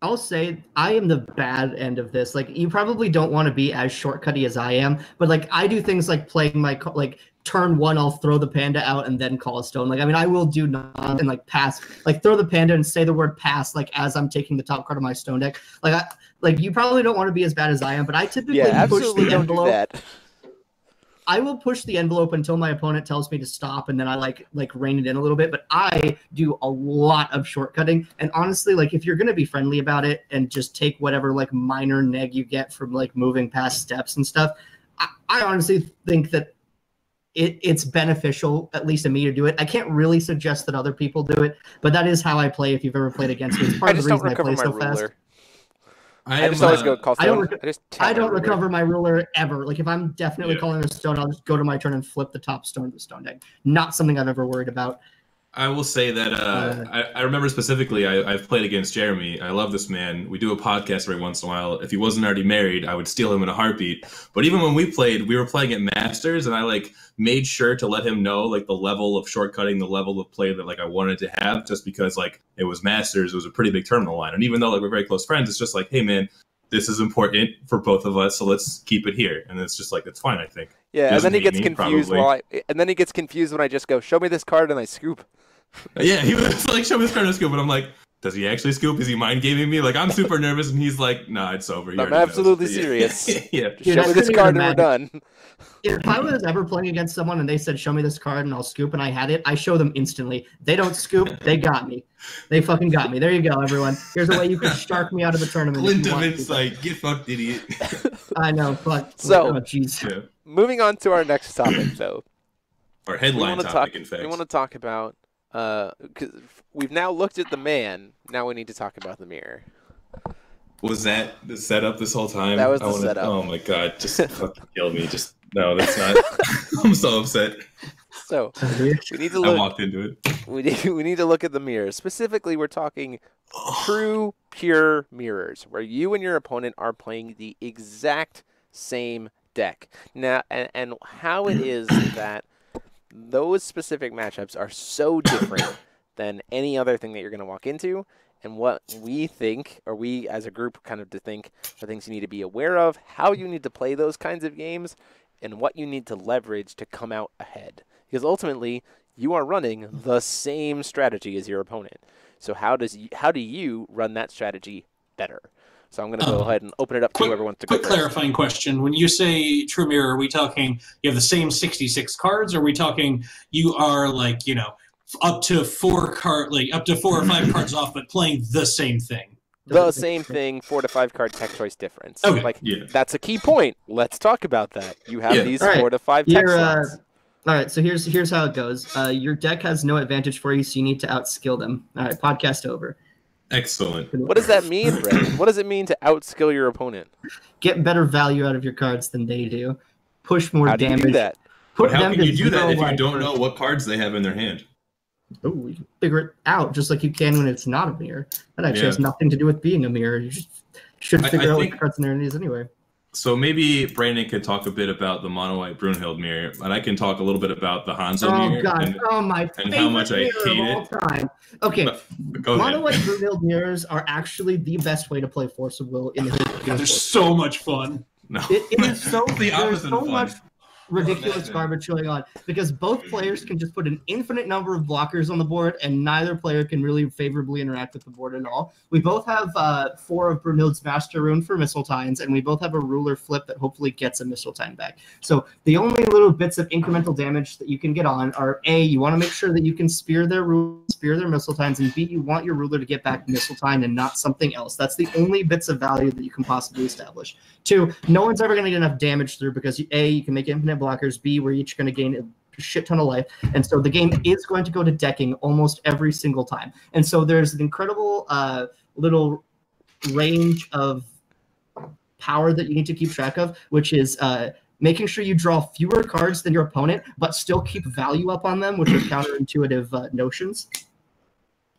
I'll say I am the bad end of this. You probably don't want to be as shortcutty as I am, but I do things like playing my turn 1, I'll throw the panda out and then call a stone. I will do none and pass, throw the panda and say the word pass as I'm taking the top card of my stone deck. You probably don't want to be as bad as I am, but I typically push the envelope. Do that. I will push the envelope until my opponent tells me to stop, and then I rein it in a little bit. But I do a lot of shortcutting, and honestly, if you're gonna be friendly about it and just take whatever minor neg you get from moving past steps and stuff, I honestly think that it's beneficial, at least to me, to do it. I can't really suggest that other people do it, but that is how I play. If you've ever played against me, it's part of the reason I play so fast. I just always go call stone. I don't recover my ruler ever. Like if I'm definitely calling a stone, I'll just go to my turn and flip the top stone of the stone deck. Not something I've ever worried about. I will say that I remember specifically I've played against Jeremy. I love this man. We do a podcast every once in a while. If he wasn't already married, I would steal him in a heartbeat. But even when we played, we were playing at Masters, and I like made sure to let him know like the level of shortcutting, the level of play that like I wanted to have, just because like it was Masters, it was a pretty big tournament line. And even though like we're very close friends, it's just like, hey man, this is important for both of us, so let's keep it here. And it's just like, it's fine, I think. Yeah, and then he gets confused and then he gets confused when I just go, show me this card, and I scoop. Yeah, he was like, show me this card and I scoop, and I'm like, does he actually scoop? Is he mind gaming me? Like, I'm super nervous, and he's like, nah, it's over. I'm absolutely serious. Yeah. Dude, show me this card and we're done. If I was ever playing against someone and they said, show me this card and I'll scoop, and I had it, I show them instantly. They don't scoop, they got me. They fucking got me. There you go, everyone. Here's a way you can shark me out of the tournament. Glint of insight. Get fucked, idiot. I know, fuck. So, yeah. Moving on to our next topic, though. Our headline topic, in fact. We want to talk about, because we've now looked at the man, now we need to talk about the mirror. Was that the setup this whole time? That was the setup. Oh my god, just fucking kill me. Just, no, that's not. I'm so upset. So, we need to look. I walked into it. We need to look at the mirror. Specifically, we're talking true, pure mirrors, where you and your opponent are playing the exact same deck. Now, and how it is that those specific matchups are so different than any other thing that you're going to walk into, and what we think, or we as a group kind of to think, are things you need to be aware of, how you need to play those kinds of games, and what you need to leverage to come out ahead. Because ultimately, you are running the same strategy as your opponent. So how do you run that strategy better? So I'm going to go ahead and open it up to whoever wants to go first. Quick clarifying question. When you say true mirror, are we talking you have the same 66 cards, or are we talking you are like, you know, up to 4 or 5 cards off, but playing the same thing? The same thing, 4 to 5 card tech choice difference. Okay. Like, that's a key point. Let's talk about that. You have these 4 to 5 tech slots. All right, so here's how it goes. Your deck has no advantage for you, so you need to outskill them. All right, podcast over. Excellent. What does that mean, Brandon? What does it mean to outskill your opponent? Get better value out of your cards than they do. Push more damage. How do you do that? But how can you do that if you don't know what cards they have in their hand? Oh, you can figure it out just like you can when it's not a mirror. That actually has nothing to do with being a mirror. You should figure out what cards in there is anyway. So maybe Brandon could talk a bit about the mono-white Brunhild mirror, and I can talk a little bit about the Hanzo mirror. Oh god! And how much I hate it. Time. Okay, mono-white Brunhild mirrors are actually the best way to play Force of Will in the history. God, they're so much fun. No, it is so. The there's opposite so of fun. much ridiculous garbage going on because both players can just put an infinite number of blockers on the board, and neither player can really favorably interact with the board at all. We both have 4 of Brunhild's Master Rune for Missile Tines, and we both have a ruler flip that hopefully gets a Missile Tine back. So the only little bits of incremental damage that you can get on are A, you want to make sure that you can spear their Missile Tines, and B, you want your ruler to get back Missile Tine and not something else. That's the only bits of value that you can possibly establish. 2, no one's ever going to get enough damage through because A, you can make infinite blockers, B, we're each going to gain a shit ton of life, and so the game is going to go to decking almost every single time. And so there's an incredible little range of power that you need to keep track of, which is making sure you draw fewer cards than your opponent, but still keep value up on them, which are counterintuitive notions.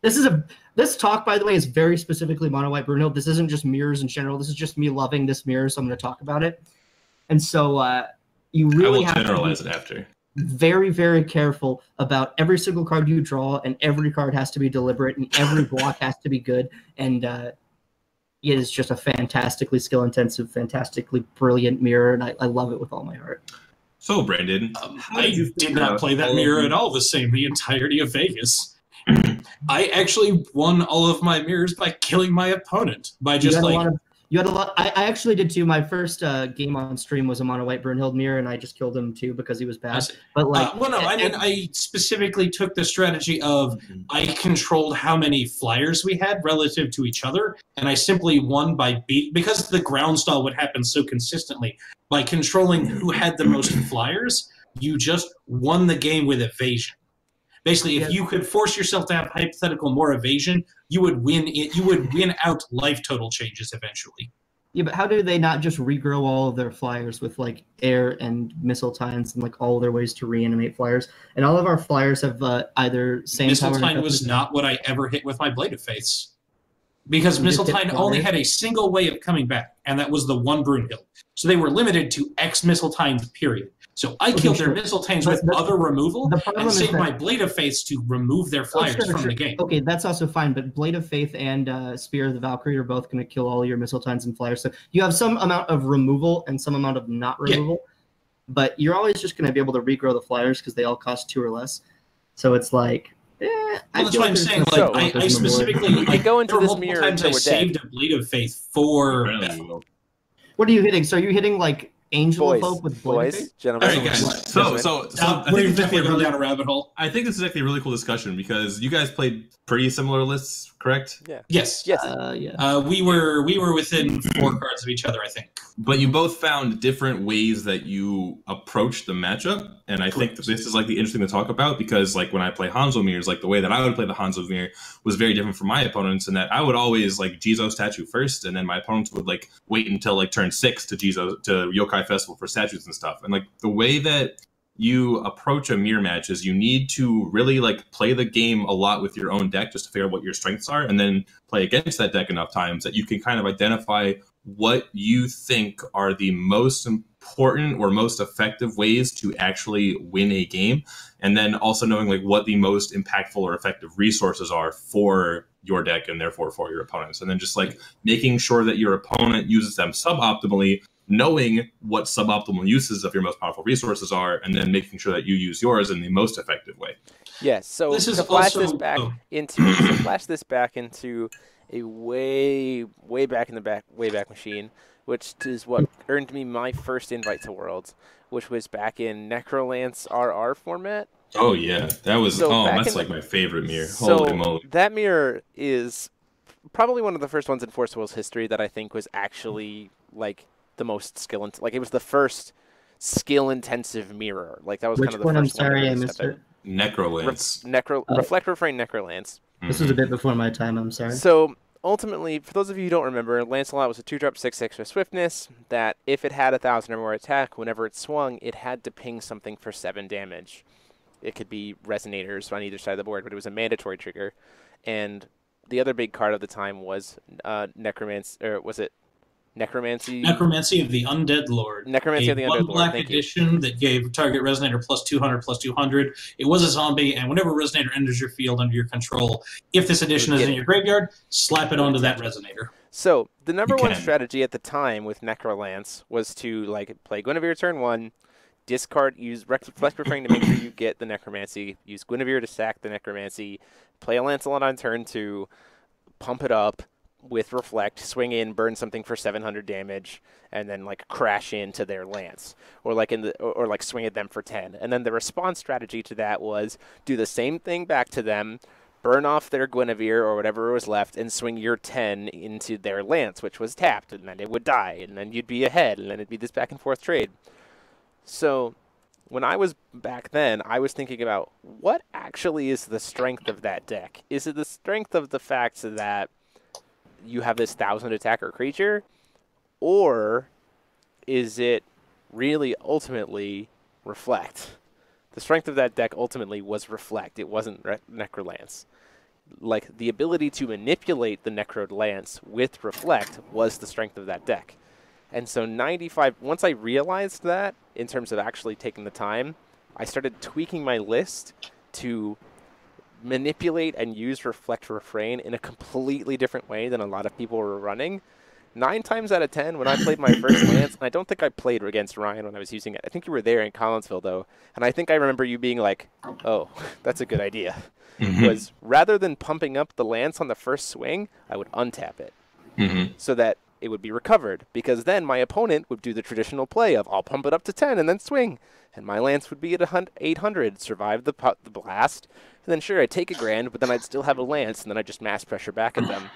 This talk, by the way, is very specifically mono-white Brunhild. This isn't just mirrors in general. This is just me loving this mirror, so I'm going to talk about it. And so you really have to generalize it after. Very, very careful about every single card you draw, and every card has to be deliberate, and every block has to be good. And it is just a fantastically skill-intensive, fantastically brilliant mirror, and I love it with all my heart. So, Brandon, I did not play that mirror at all the entirety of Vegas. I actually won all of my mirrors by killing my opponent by just you had a lot. I actually did too. My first game on stream was a mono-white Brunhild mirror, and I just killed him too because he was bad. But I specifically took the strategy of I controlled how many flyers we had relative to each other, and I simply won by because the ground stall would happen so consistently. By controlling who had the most flyers, you just won the game with evasion. Basically, if you could force yourself to have hypothetical more evasion, you would win it. You would win out life total changes eventually. Yeah, but how do they not just regrow all of their flyers with like air and missile tines and like all their ways to reanimate flyers? And all of our flyers have either same Missile power. tine was not what I ever hit with my Blade of Faiths, because missile tine only had a single way of coming back, and that was the one Brunhild. So they were limited to X missile tines, period. So I killed their missile tines with other removal and saved my Blade of Faiths to remove their flyers from the game. Okay, that's also fine, but Blade of Faith and Spear of the Valkyrie are both going to kill all your missile tines and flyers. So you have some amount of removal and some amount of not removal, but you're always just going to be able to regrow the flyers because they all cost 2 or less. So it's like, well, that's what I'm saying. Like, I specifically go into this mirror times I saved a Blade of Faith for. What are you hitting? So are you hitting like Angel of Hope with Blade of Faith? Gentlemen. All right, guys. So we're definitely going down a rabbit hole. I think this is actually a really cool discussion because you guys played pretty similar lists, correct? Yeah. Yes. We were within 4 cards of each other, I think. But you both found different ways that you approached the matchup, and I think that this is like the interesting to talk about because like when I play Hanzo mirrors, like the way that I would play the Hanzo mirror was very different from my opponents, in that I would always like Jizo statue first, and then my opponents would like wait until like turn 6 to Jizo to Yokai Festival for statues and stuff. And like the way that you approach a mirror match is you need to really like play the game a lot with your own deck just to figure out what your strengths are, and then play against that deck enough times that you can kind of identify what you think are the most important or most effective ways to actually win a game, and then also knowing like what the most impactful or effective resources are for your deck and therefore for your opponents, and then just like making sure that your opponent uses them suboptimally, knowing what suboptimal uses of your most powerful resources are, and then making sure that you use yours in the most effective way. Yes. So to flash this back into a way back machine, which is what earned me my first invite to Worlds, which was back in Necrolance RR format. Oh yeah, that was that's like my favorite mirror. Holy moly! That mirror is probably one of the first ones in Force Will's history that I think was actually like the most skill like it was the first skill intensive mirror. Like that was kind of the first one. I'm sorry, I missed it. Necrolance. Reflect, Refrain, Necrolance. This was a bit before my time, I'm sorry. So, ultimately, for those of you who don't remember, Lancelot was a 2-drop 6/6 with swiftness that if it had 1,000 or more attack, whenever it swung, it had to ping something for 7 damage. It could be resonators on either side of the board, but it was a mandatory trigger. And the other big card of the time was Necromancy, or was it Necromancy? Necromancy of the Undead Lord. Necromancy of the Undead Lord. Black edition that gave target resonator plus 200/200. It was a zombie, and whenever resonator enters your field under your control, if this edition is in your graveyard, slap it onto that resonator. So the number one strategy at the time with Necrolance was to like play Guinevere turn 1, discard, use Reflect Refrain to make sure you get the Necromancy, use Guinevere to sack the Necromancy, play a Lancelot on turn 2, pump it up with Reflect, swing in, burn something for 700 damage, and then like crash into their lance, or like or like swing at them for 10. And then the response strategy to that was do the same thing back to them, burn off their Guinevere or whatever was left, and swing your 10 into their lance, which was tapped, and then it would die, and then you'd be ahead, and then it'd be this back and forth trade. So when I was back then, I was thinking about what actually is the strength of that deck. Is it the strength of the fact that you have this 1,000 attacker creature, or is it really ultimately Reflect? The strength of that deck ultimately was Reflect. It wasn't Necrolance. Like, the ability to manipulate the Necrolance with Reflect was the strength of that deck. And so once I realized that, in terms of actually taking the time, I started tweaking my list to manipulate and use Reflect Refrain in a completely different way than a lot of people were running. 9 times out of 10, when I played my first Lance, and I don't think I played against Ryan when I was using it. I think you were there in Collinsville, though, and I think I remember you being like, oh, that's a good idea. Was rather than pumping up the Lance on the first swing, I would untap it so that it would be recovered, because then my opponent would do the traditional play of I'll pump it up to 10 and then swing, and my Lance would be at 800, survive the blast, and then sure, I'd take a grand, but then I'd still have a Lance, and then I'd just mass pressure back at them.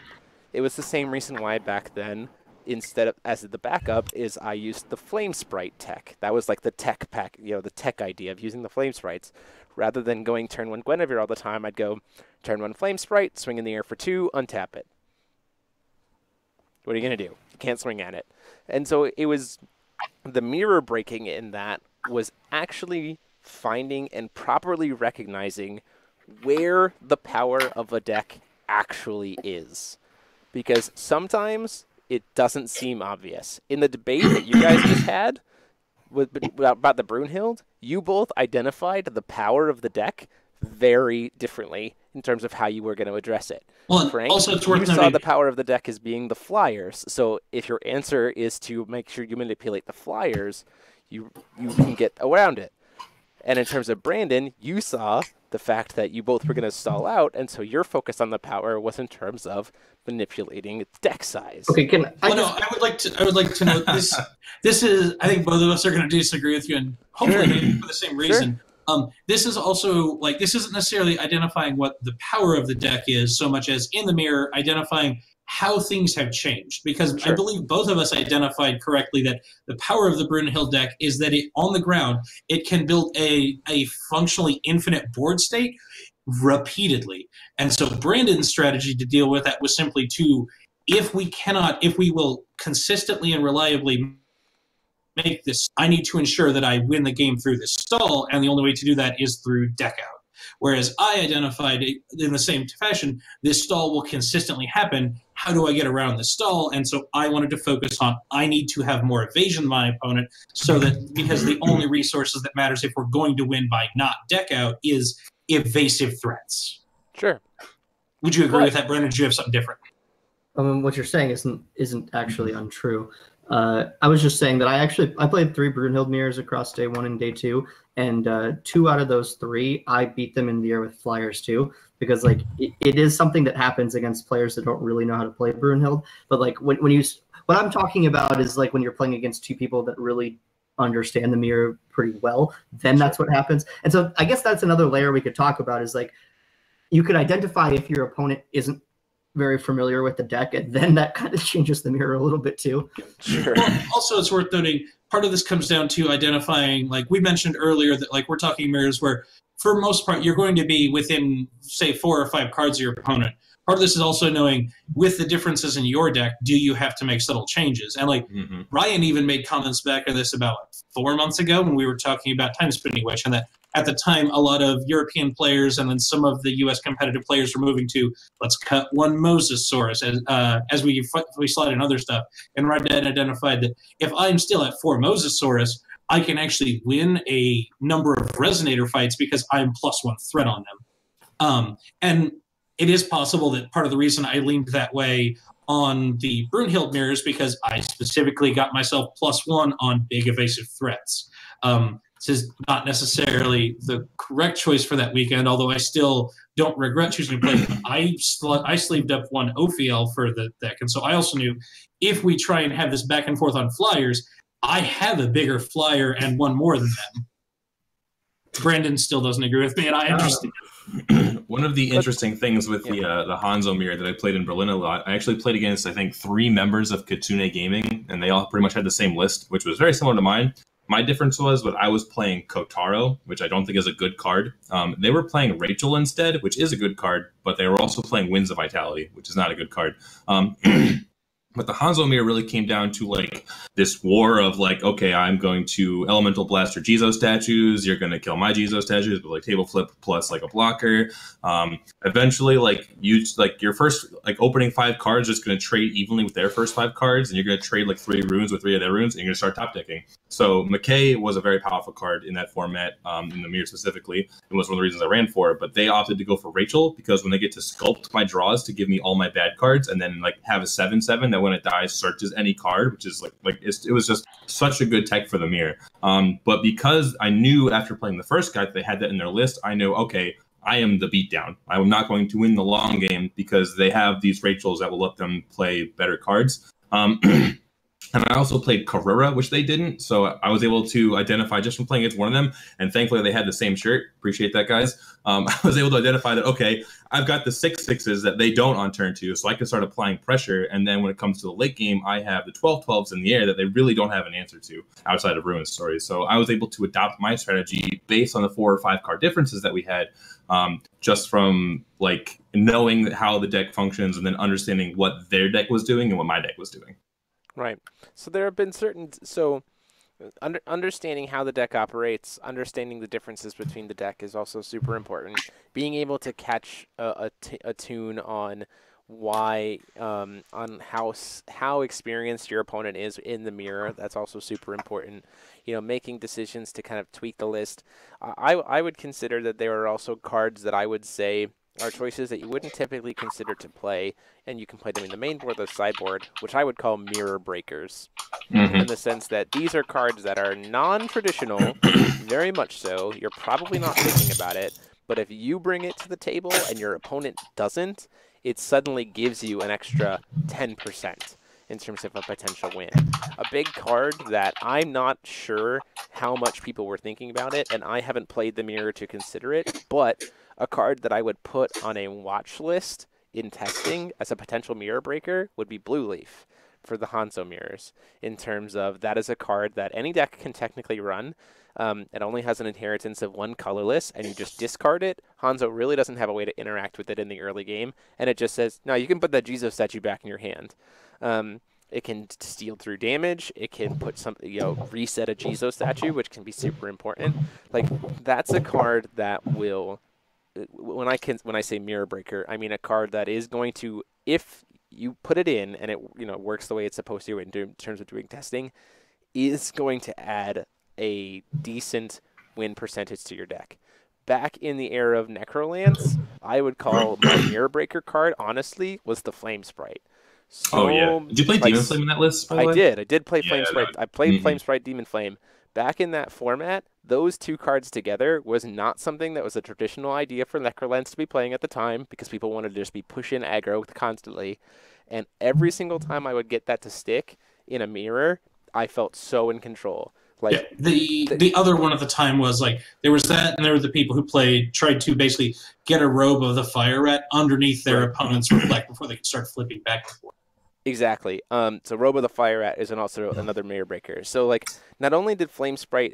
It was the same reason why back then instead of as the backup is I used the Flame Sprite tech. That was like the tech pack, you know, the tech idea of using the Flame Sprites. Rather than going turn 1 Guinevere all the time, I'd go turn 1 Flame Sprite, swing in the air for 2, untap it. What are you going to do? You can't swing at it. And so it was the mirror breaking in that was actually finding and properly recognizing where the power of a deck actually is. Because sometimes it doesn't seem obvious. In the debate that you guys just had about the Brunhild, you both identified the power of the deck very differently in terms of how you were going to address it. Well, Frank, also it's worth you saw noting the power of the deck as being the flyers. So if your answer is to make sure you manipulate the flyers, you can get around it. And in terms of Brandon, you saw the fact that you both were going to stall out, and so your focus on the power was in terms of manipulating its deck size. Okay, I would like to note this. This is, I think both of us are going to disagree with you, and hopefully maybe for the same reason. This is also like, this isn't necessarily identifying what the power of the deck is so much as in the mirror identifying how things have changed, because I believe both of us identified correctly that the power of the Brunhild deck is that it, on the ground, it can build a functionally infinite board state repeatedly. And so Brandon's strategy to deal with that was simply to, if we will consistently and reliably make this, I need to ensure that I win the game through this stall, and the only way to do that is through deck out. Whereas I identified in the same fashion, this stall will consistently happen. How do I get around the stall? And so I wanted to focus on, I need to have more evasion than my opponent, so that, because the only resources that matters if we're going to win by not deck out is evasive threats. Sure. Would you agree with that, Brendan? Or do you have something different? What you're saying isn't actually untrue. I was just saying that I played 3 Brunhild mirrors across day 1 and day 2, and 2 out of those 3 I beat them in the air with flyers too, because like it is something that happens against players that don't really know how to play Brunhild. But like what I'm talking about is like when you're playing against 2 people that really understand the mirror pretty well, then that's what happens. And so I guess that's another layer we could talk about, is like you could identify if your opponent isn't very familiar with the deck, and then that kind of changes the mirror a little bit too. Sure. Well, also, it's worth noting, part of this comes down to identifying, like we mentioned earlier, that like we're talking mirrors where, for most part, you're going to be within, say, 4 or 5 cards of your opponent. Part of this is also knowing, with the differences in your deck, do you have to make subtle changes? And like Ryan even made comments back on this about 4 months ago when we were talking about Time Spinning Witch, and that at the time, a lot of European players and then some of the U.S. competitive players were moving to, let's cut 1 Mosasaurus as we slide in other stuff. And Ryan identified that if I'm still at 4 Mosasaurus, I can actually win a number of Resonator fights because I'm +1 threat on them. And it is possible that part of the reason I leaned that way on the Brunhild mirrors because I specifically got myself +1 on big evasive threats. This is not necessarily the correct choice for that weekend, although I still don't regret choosing to play. I sleeved up 1 Ophiel for the deck, and so I also knew if we try and have this back and forth on flyers, I have a bigger flyer and 1 more than them. Brandon still doesn't agree with me, and I understand. One of the interesting things with the Hanzo mirror that I played in Berlin a lot, I actually played against, I think, 3 members of Kitsune Gaming, and they all pretty much had the same list, which was very similar to mine. My difference was that I was playing Kotaro, which I don't think is a good card. They were playing Rachel instead, which is a good card, but they were also playing Winds of Vitality, which is not a good card. But the Hanzo mirror really came down to like this war of like, okay, I'm going to Elemental Blast your Jizo statues. You're going to kill my Jizo statues with like table flip plus like a blocker. Eventually, like your first like opening 5 cards just going to trade evenly with their first 5 cards, and you're going to trade like 3 runes with 3 of their runes, and you're going to start top decking. So McKay was a very powerful card in that format, in the mirror specifically. It was one of the reasons I ran for it. But they opted to go for Rachel because when they get to sculpt my draws to give me all my bad cards, and then like have a 7/7 that when it dies searches any card, which is it was just such a good tech for the mirror. But because I knew after playing the first guy that they had that in their list, I knew, okay, I am the beatdown. I'm not going to win the long game because they have these Rachels that will let them play better cards. And I also played Carrera, which they didn't. So I was able to identify just from playing against one of them. And thankfully, they had the same shirt. Appreciate that, guys. I was able to identify that, okay, I've got the 6/6s that they don't on turn 2. So I can start applying pressure. And then when it comes to the late game, I have the 12/12s in the air that they really don't have an answer to outside of Ruin's story. So I was able to adopt my strategy based on the 4 or 5 card differences that we had, just from like knowing how the deck functions and then understanding what their deck was doing and what my deck was doing. Right. So there have been understanding how the deck operates, understanding the differences between the deck is also super important. Being able to catch a tune on why, on how experienced your opponent is in the mirror, that's also super important. You know, making decisions to kind of tweak the list. I would consider that there are also cards that I would say are choices that you wouldn't typically consider to play, and you can play them in the main board or the sideboard, which I would call mirror breakers, in the sense that these are cards that are non-traditional, very much so. You're probably not thinking about it, but if you bring it to the table and your opponent doesn't, it suddenly gives you an extra 10% in terms of a potential win. A big card that I'm not sure how much people were thinking about it, and I haven't played the mirror to consider it, but a card that I would put on a watch list in testing as a potential mirror breaker would be Blue Leaf for the Hanzo mirrors, in terms of that is a card that any deck can technically run. It only has an inheritance of 1 colorless, and you just discard it. Hanzo really doesn't have a way to interact with it in the early game, and it just says, no, you can put that Jizo statue back in your hand. It can steal through damage. It can put something, reset a Jizo statue, which can be super important. Like, that's a card that will, when I say mirror breaker, I mean a card that is going to, if you put it in and it works the way it's supposed to in terms of doing testing, is going to add a decent win percentage to your deck. Back in the era of Necrolance, I would call my mirror breaker card, honestly, was the Flame Sprite. So, oh yeah, did you play Demon Flame in that list? By the way? I did play Flame Sprite. I played Flame Sprite, Demon Flame. Back in that format, those 2 cards together was not something that was a traditional idea for Necrolance to be playing at the time, because people wanted to just be pushing aggro constantly. And every single time I would get that to stick in a mirror, I felt so in control. Like the other one at the time was like there was that, and there were the people who tried to basically get a robe of the Fire Rat underneath their opponent's reflect before they could start flipping back and forth. Exactly. So Robe of the Fire Rat is also another mirror breaker. So like, not only did Flame Sprite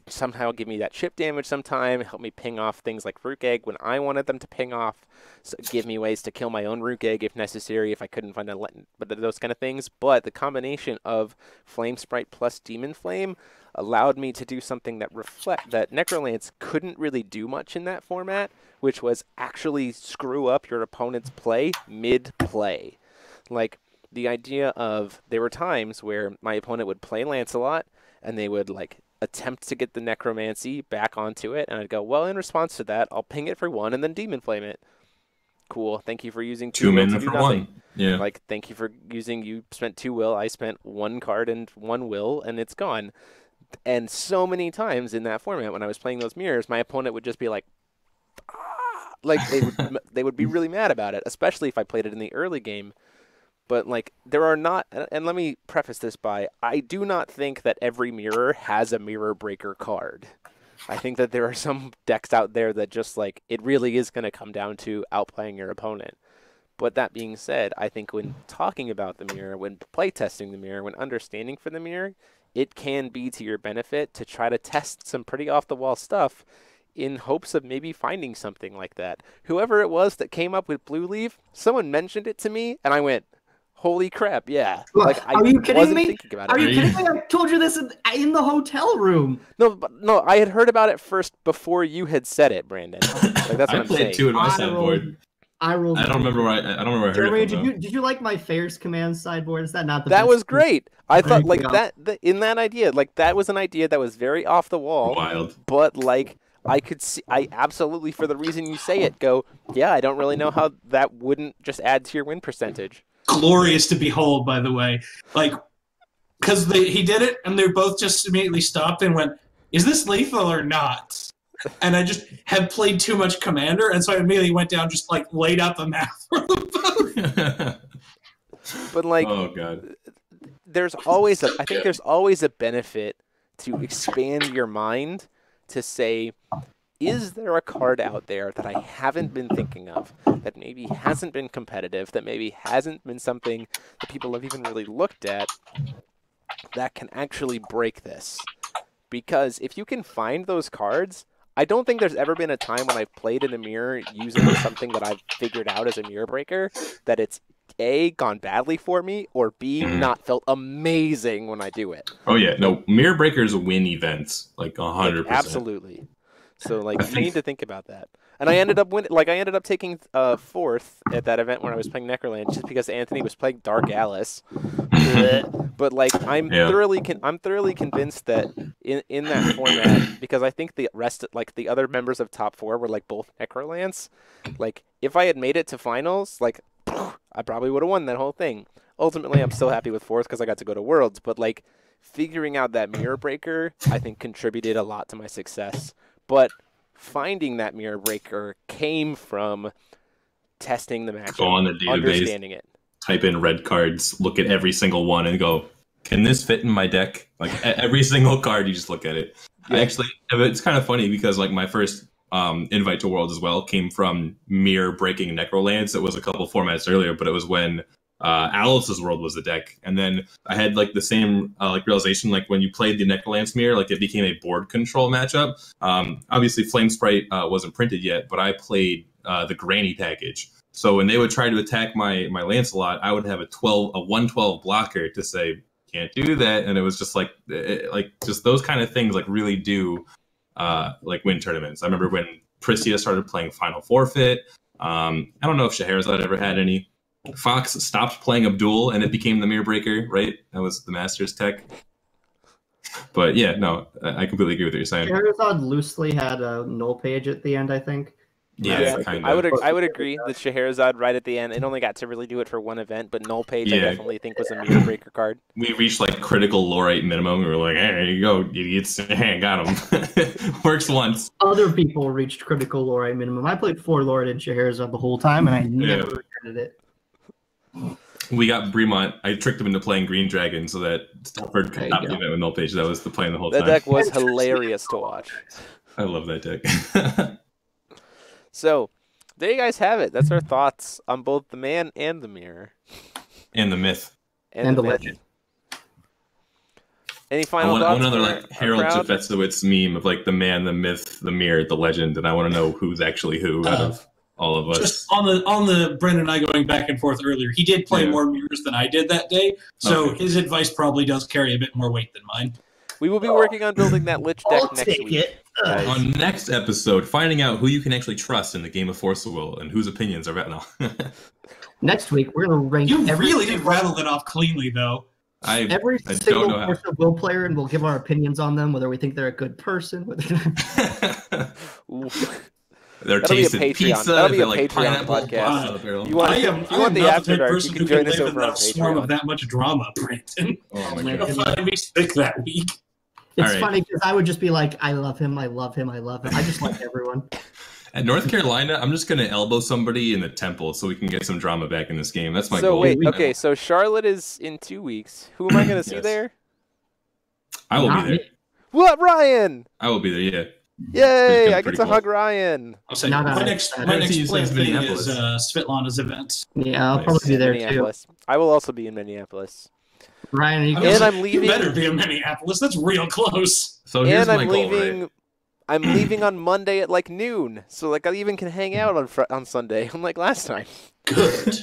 somehow give me that chip damage sometime, help me ping off things like Rook Egg when I wanted them to ping off, so give me ways to kill my own Rook Egg if necessary, if I couldn't find those kind of things. But the combination of Flame Sprite plus Demon Flame allowed me to do something that Necrolance couldn't really do much in that format, which was actually screw up your opponent's play mid-play. Like, the idea of, there were times where my opponent would play Lancelot, and they would, like, attempt to get the Necromancy back onto it, and I'd go, well, in response to that, I'll ping it for 1 and then Demon Flame it. Cool, thank you for using 2 will to do nothing. 1. Yeah. Like, thank you for you spent 2 will, I spent 1 card and 1 will, and it's gone. And so many times in that format, when I was playing those mirrors, my opponent would just be like, like, they would be really mad about it, especially if I played it in the early game. But, like, there are not, and let me preface this by, I do not think that every mirror has a mirror breaker card. I think that there are some decks out there that just, like, it really is going to come down to outplaying your opponent. But that being said, I think when talking about the mirror, when playtesting the mirror, when understanding for the mirror, it can be to your benefit to try to test some pretty off-the-wall stuff in hopes of maybe finding something like that. Whoever it was that came up with Blue Leaf, someone mentioned it to me, and I went, holy crap, yeah. Like, are you kidding me? Thinking about Are it. you kidding me? I told you this in the hotel room. No, I had heard about it first before you had said it, Brandon. Like, that's what I'm saying. I played 2 in my sideboard. I rolled. I don't remember where I heard Jeremy, it from, did you like my Fairs Command sideboard? Is that not the That best? was great. I thought, like, Yeah. in that idea, like, that was an idea that was very off the wall. Wild. But, like, I absolutely, for the reason you say it, go, yeah, I don't really know how that wouldn't just add to your win percentage. Glorious to behold, by the way. Like, because he did it, and they both just immediately stopped and went, is this lethal or not? And I just had played too much Commander, and so I immediately went down, just, like, laid out the map for them both. But, like, oh, God. there's always I think there's always a benefit to expand your mind to say, is there a card out there that I haven't been thinking of, that maybe hasn't been competitive, that maybe hasn't been something that people have even really looked at, that can actually break this? Because if you can find those cards, I don't think there's ever been a time when I've played in a mirror using something that I've figured out as a mirror breaker that it's A, gone badly for me, or B, not felt amazing when I do it. Oh yeah, no, mirror breakers win events, like 100%. Absolutely. So like you need to think about that. And I ended up taking fourth at that event when I was playing Necroland, just because Anthony was playing Dark Alice. But like I'm thoroughly convinced that in that format, because I think the rest, like the other members of top 4 were like both Necrolance. Like if I had made it to finals, like I probably would have won that whole thing. Ultimately, I'm still happy with fourth because I got to go to Worlds. But like figuring out that mirror breaker, I think contributed a lot to my success. But finding that mirror breaker came from testing the matchup, go on the database, understanding it. Type in red cards, look at every single one, and go, can this fit in my deck? Like every single card, you just look at it. Yeah. Actually, it's kind of funny because like my first invite to Worlds as well came from mirror breaking Necrolance. It was a couple formats earlier, but it was when Alice's World was the deck, and then I had like the same like realization, like when you played the Necrolance mirror, like it became a board control matchup. Obviously Flame Sprite wasn't printed yet, but I played the Granny package. So when they would try to attack my Lancelot, I would have a 112 blocker to say can't do that, and it was just like just those kind of things like really do like win tournaments. I remember when Priscia started playing Final Forfeit. I don't know if Scheherazade ever had any. Fox stopped playing Abdul, and it became the mirror breaker, right? That was the Masters tech. But yeah, no, I completely agree with what you're saying. Scheherazade loosely had a null page at the end, I think. Yeah, kind of. I would agree that Scheherazade right at the end, it only got to really do it for one event, but null page I definitely think was a mirror breaker card. We reached like critical Lorite minimum. We were like, hey, there you go, idiots. Hey, got him. Works once. Other people reached critical Lorite minimum. I played 4 Lorite and Scheherazade the whole time, and I never regretted it. We got Bremont. I tricked him into playing Green Dragon so that Stafford could stop the event with null page. That was the plan the whole time. That deck was hilarious to watch. I love that deck. So, there you guys have it. That's our thoughts on both the man and the mirror. And the myth. And the legend. Any final thoughts? One other like Harold Jafetzowitz meme of like the man, the myth, the mirror, the legend, and I want to know who's actually who out of all of us. Just on the Brendan and I going back and forth earlier, he did play more mirrors than I did that day, so his advice probably does carry a bit more weight than mine. We will be working on building that Lich deck next week. On next episode, finding out who you can actually trust in the game of Force of Will and whose opinions are better. Next week, we're going to rank. You really did rattle that off cleanly, though. Every single Force of Will player, and we'll give our opinions on them, whether we think they're a good person. They're tasted pizza. That'll be a like Patreon podcast. You want the After Dark, you can join us over on Patreon. Of that much drama, Brandon. Oh my God. Find me sick that week. It's funny because I would just be like, I love him, I love him, I love him. I just like everyone. At North Carolina, I'm just going to elbow somebody in the temple so we can get some drama back in this game. That's my goal. Okay, so Charlotte is in 2 weeks. Who am I going to see there? I will be there. What, Ryan? I will be there, yeah. Yay, I get to hug Ryan. I'll say, my next plan thing is Svetlana's event. Yeah, I'll probably be there too. I will also be in Minneapolis. Ryan, I'm leaving. You better be in Minneapolis. That's real close. So here's my goal, right? I'm leaving on Monday at like noon, so like I even can hang out on Sunday, unlike last time. Good.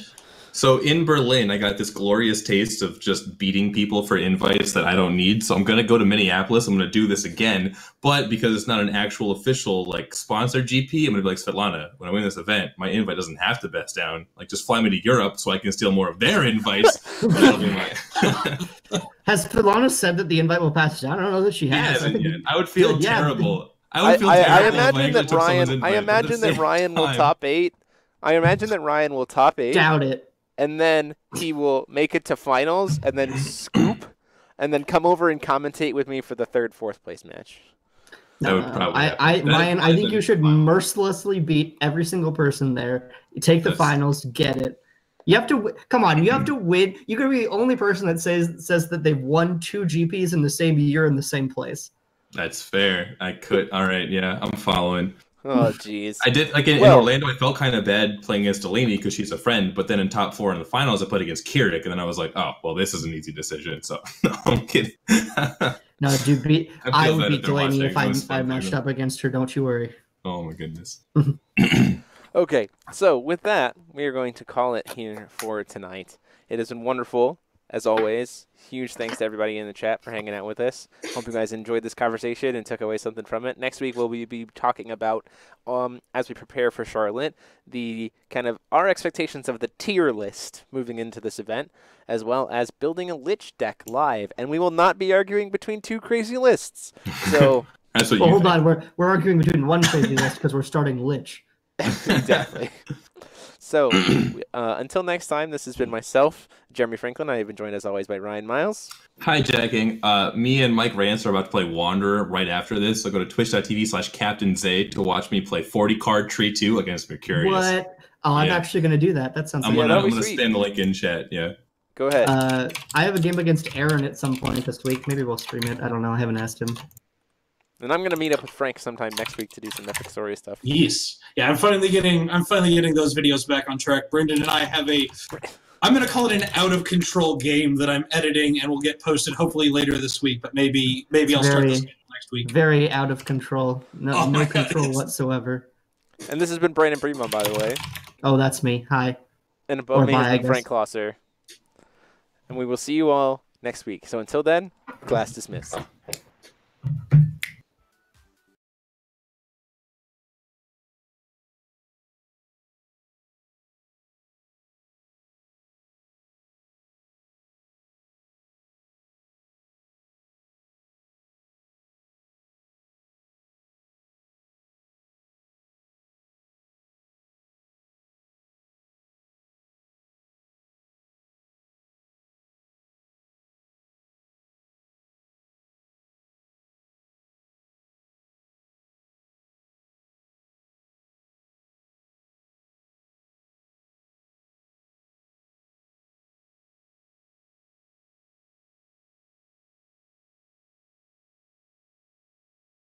So in Berlin, I got this glorious taste of just beating people for invites that I don't need. So I'm going to go to Minneapolis. I'm going to do this again. But because it's not an actual official like sponsored GP, I'm going to be like, Svetlana, when I win this event, my invite doesn't have to best down. Like just fly me to Europe so I can steal more of their invites. Has Svetlana said that the invite will pass down? I don't know that she has. I would feel terrible. I imagine that Ryan will top 8. I imagine that Ryan will top 8. Doubt it. And then he will make it to finals, and then scoop, and then come over and commentate with me for the 3rd, 4th place match. That would probably Ryan, I think you should mercilessly beat every single person there. You take the finals, get it, You have to come on. You have to win. You're gonna be the only person that says that they've won 2 GPs in the same year in the same place. That's fair. I could. All right. Yeah, I'm following. Oh, jeez. I did like in Orlando. I felt kind of bad playing against Delaney because she's a friend. But then in top 4 in the finals, I played against Keurig, and then I was like, oh, well, this is an easy decision. So no, I'm kidding. No, dude, I would beat Delaney if I matched them up against her. Don't you worry. Oh my goodness. Okay, so with that, we are going to call it here for tonight. It has been wonderful, as always. Huge thanks to everybody in the chat for hanging out with us. Hope you guys enjoyed this conversation and took away something from it. Next week, we'll be talking about, as we prepare for Charlotte, the kind of our expectations of the tier list moving into this event, as well as building a Lich deck live. And we will not be arguing between 2 crazy lists. So, That's what well, you hold think. on. We're arguing between one crazy list because we're starting Lich. Exactly. So, until next time, this has been myself, Jeremy Franklin. I have been joined, as always, by Ryan Miles. Hijacking. Me and Mike Rance are about to play Wanderer right after this. So go to twitch.tv/CaptainZay to watch me play 40-card Tree 2 against Mercurius. What? Oh, I'm Yeah. actually going to do that. That sounds I'm good. gonna sweet. stand the link in chat. Yeah. Go ahead. I have a game against Aaron at some point this week. Maybe we'll stream it. I don't know. I haven't asked him. And I'm going to meet up with Frank sometime next week to do some Epic Story stuff. Yes. Yeah, I'm finally getting those videos back on track. Brendan and I have I'm going to call it an out of control game that I'm editing and will get posted hopefully later this week, but maybe I'll start this game next week. Very out of control. No, no God, control yes. whatsoever. And this has been Brandon Brema, by the way. Oh, that's me. Hi. And above me bye, has I been Frank guess. Klosser. And we will see you all next week. So until then, class dismissed.